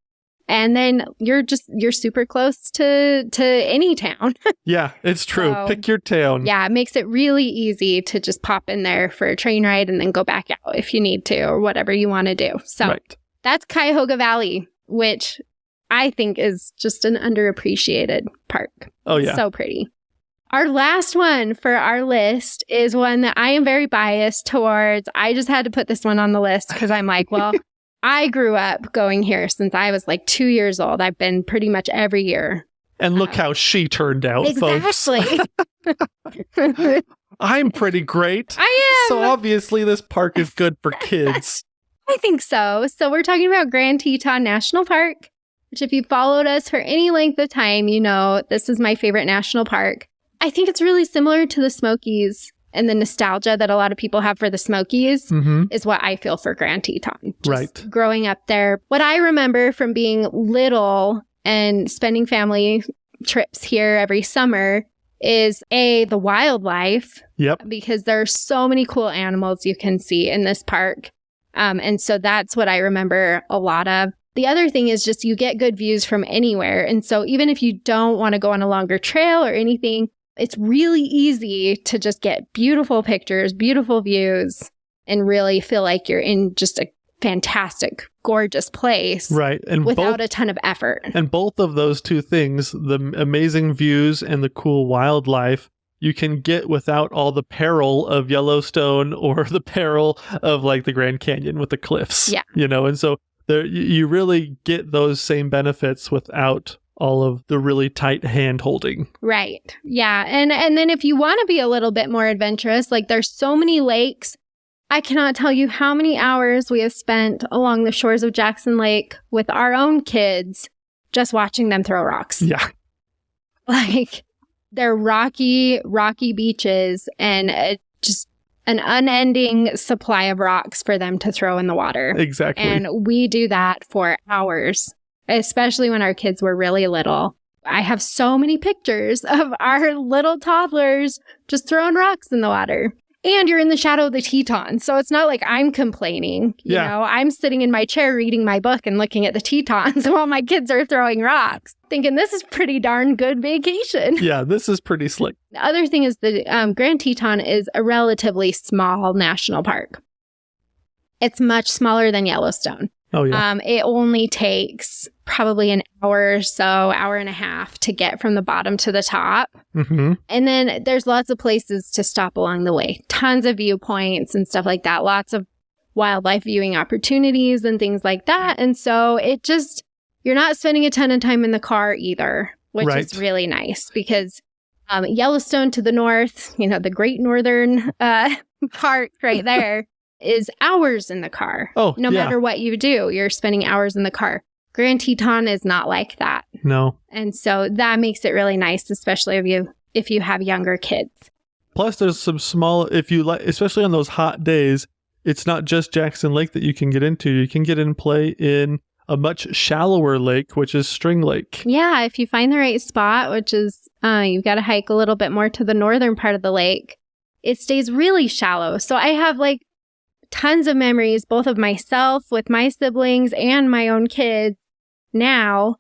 And then you're super close to any town. Yeah, it's true. So, pick your town. Yeah, it makes it really easy to just pop in there for a train ride and then go back out if you need to or whatever you want to do. So That's Cuyahoga Valley, which I think is just an underappreciated park. Oh, yeah. It's so pretty. Our last one for our list is one that I am very biased towards. I just had to put this one on the list because I'm like, well, I grew up going here since I was like 2 years old. I've been pretty much every year. And look how she turned out, folks. Exactly. I'm pretty great. I am. So obviously this park is good for kids. I think so. So we're talking about Grand Teton National Park, which if you followed us for any length of time, this is my favorite national park. I think it's really similar to the Smokies. And the nostalgia that a lot of people have for the Smokies is what I feel for Grand Teton. Just growing up there. What I remember from being little and spending family trips here every summer is the wildlife. Yep. Because there are so many cool animals you can see in this park. And so that's what I remember a lot of. The other thing is just you get good views from anywhere. And so even if you don't want to go on a longer trail or anything, it's really easy to just get beautiful pictures, beautiful views, and really feel like you're in just a fantastic, gorgeous place. Right. And without a ton of effort. And both of those two things, the amazing views and the cool wildlife, you can get without all the peril of Yellowstone or the peril of like the Grand Canyon with the cliffs. Yeah. You know, and so there you really get those same benefits without all of the really tight hand holding. Right. Yeah. And then if you want to be a little bit more adventurous, like there's so many lakes. I cannot tell you how many hours we have spent along the shores of Jackson Lake with our own kids just watching them throw rocks. Yeah. Like they're rocky beaches and just an unending supply of rocks for them to throw in the water. Exactly. And we do that for hours, especially when our kids were really little. I have so many pictures of our little toddlers just throwing rocks in the water. And you're in the shadow of the Tetons. So it's not like I'm complaining. You know, I'm sitting in my chair reading my book and looking at the Tetons while my kids are throwing rocks, thinking this is pretty darn good vacation. Yeah, this is pretty slick. The other thing is the Grand Teton is a relatively small national park. It's much smaller than Yellowstone. Oh, yeah. It only takes probably an hour or so, hour and a half to get from the bottom to the top. Mm-hmm. And then there's lots of places to stop along the way. Tons of viewpoints and stuff like that. Lots of wildlife viewing opportunities and things like that. And so it just, you're not spending a ton of time in the car either, which is really nice because Yellowstone to the north, you know, the Great Northern Park right there is hours in the car. Oh, no matter what you do, you're spending hours in the car. Grand Teton is not like that. No. And so that makes it really nice, especially if you have younger kids. Plus, there's some small, if you like, especially on those hot days, it's not just Jackson Lake that you can get into. You can get in and play in a much shallower lake, which is String Lake. Yeah, if you find the right spot, which is you've got to hike a little bit more to the northern part of the lake, it stays really shallow. So I have like tons of memories, both of myself with my siblings and my own kids now,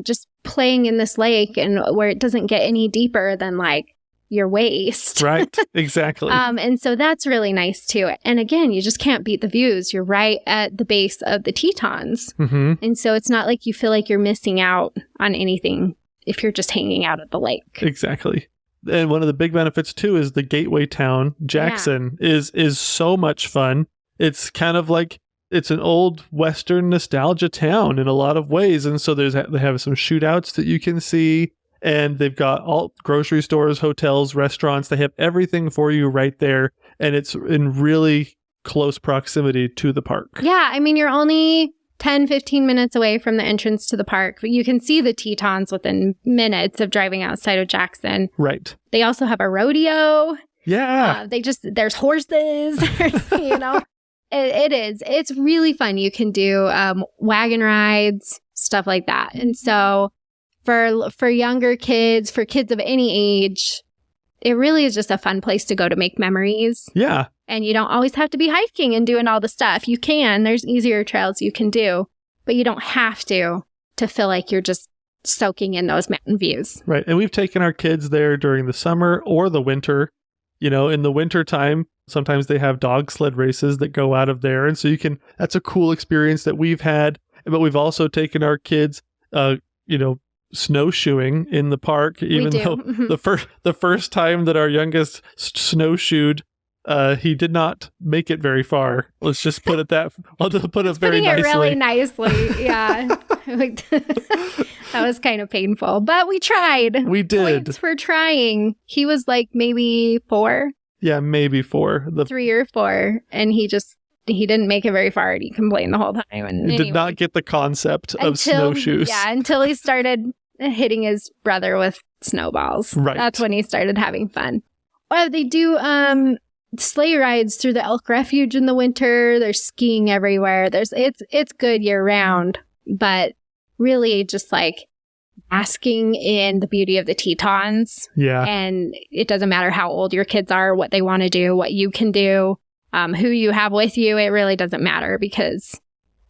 just playing in this lake and where it doesn't get any deeper than like your waist. Right, exactly. And so that's really nice too. And again, you just can't beat the views. You're right at the base of the Tetons. Mm-hmm. And so it's not like you feel like you're missing out on anything if you're just hanging out at the lake. Exactly. And one of the big benefits too is the gateway town, Jackson, is so much fun. It's kind of like it's an old Western nostalgia town in a lot of ways. And so they have some shootouts that you can see, and they've got all grocery stores, hotels, restaurants. They have everything for you right there. And it's in really close proximity to the park. Yeah. I mean, you're only 10, 15 minutes away from the entrance to the park, but you can see the Tetons within minutes of driving outside of Jackson. Right. They also have a rodeo. Yeah. There's horses, you know. It's really fun. You can do wagon rides, stuff like that. And so for younger kids, for kids of any age, it really is just a fun place to go to make memories. Yeah. And you don't always have to be hiking and doing all the stuff. You can. There's easier trails you can do, but you don't have to feel like you're just soaking in those mountain views. Right. And we've taken our kids there during the summer or the winter. You know, in the winter time, sometimes they have dog sled races that go out of there. And so that's a cool experience that we've had. But we've also taken our kids, snowshoeing in the park, even though the first time that our youngest snowshoed, he did not make it very far. Let's just put it very nicely. It really nicely. Yeah. That was kind of painful, but we tried. We did. Points for trying. He was like maybe 4. Yeah, maybe 4. 3 or 4. And he didn't make it very far, and he complained the whole time. And he did not get the concept of snowshoes. Yeah, until he started hitting his brother with snowballs. Right. That's when he started having fun. They do sleigh rides through the Elk Refuge in the winter. There's skiing everywhere. It's good year round, but really just like basking in the beauty of the Tetons. Yeah. And it doesn't matter how old your kids are, what they want to do, what you can do, who you have with you. It really doesn't matter because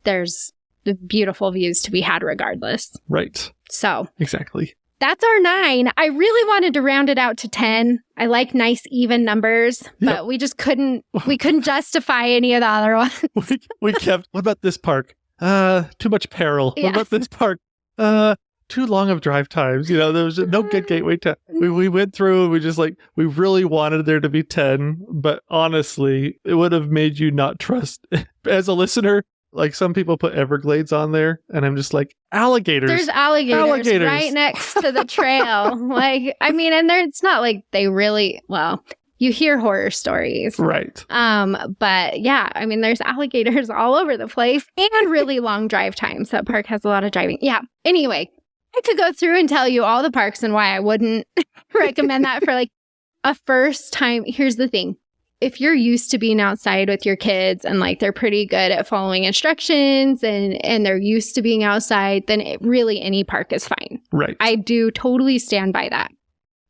there's the beautiful views to be had regardless. Right. So exactly. That's our 9. I really wanted to round it out to 10. I like nice even numbers, but we just couldn't justify any of the other ones. we kept, what about this park? Too much peril. Yeah. What about this park? Too long of drive times. You know, there was no good gateway time. We went through and we really wanted there to be 10, but honestly, it would have made you not trust as a listener. Like some people put Everglades on there, and I'm just like, alligators. There's alligators right next to the trail. Like, I mean, and it's not like they really, well, you hear horror stories. Right. But yeah, I mean, there's alligators all over the place and really long drive times. That park has a lot of driving. Yeah. Anyway, I could go through and tell you all the parks and why I wouldn't recommend that for like a first time. Here's the thing. If you're used to being outside with your kids and like they're pretty good at following instructions and they're used to being outside, then really any park is fine. Right. I do totally stand by that.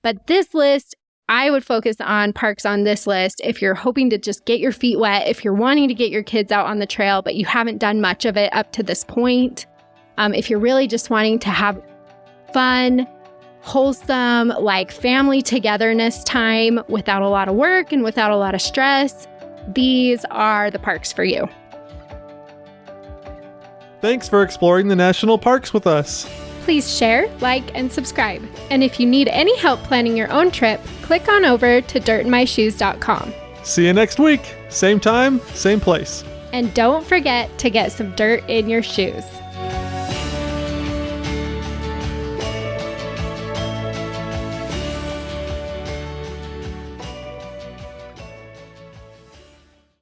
But this list, I would focus on parks on this list if you're hoping to just get your feet wet, if you're wanting to get your kids out on the trail, but you haven't done much of it up to this point. If you're really just wanting to have fun, wholesome, like family togetherness time without a lot of work and without a lot of stress, these are the parks for you. Thanks for exploring the national parks with us. Please share, like, and subscribe. And if you need any help planning your own trip, click on over to dirtinmyshoes.com. See you next week. Same time, same place. And don't forget to get some dirt in your shoes.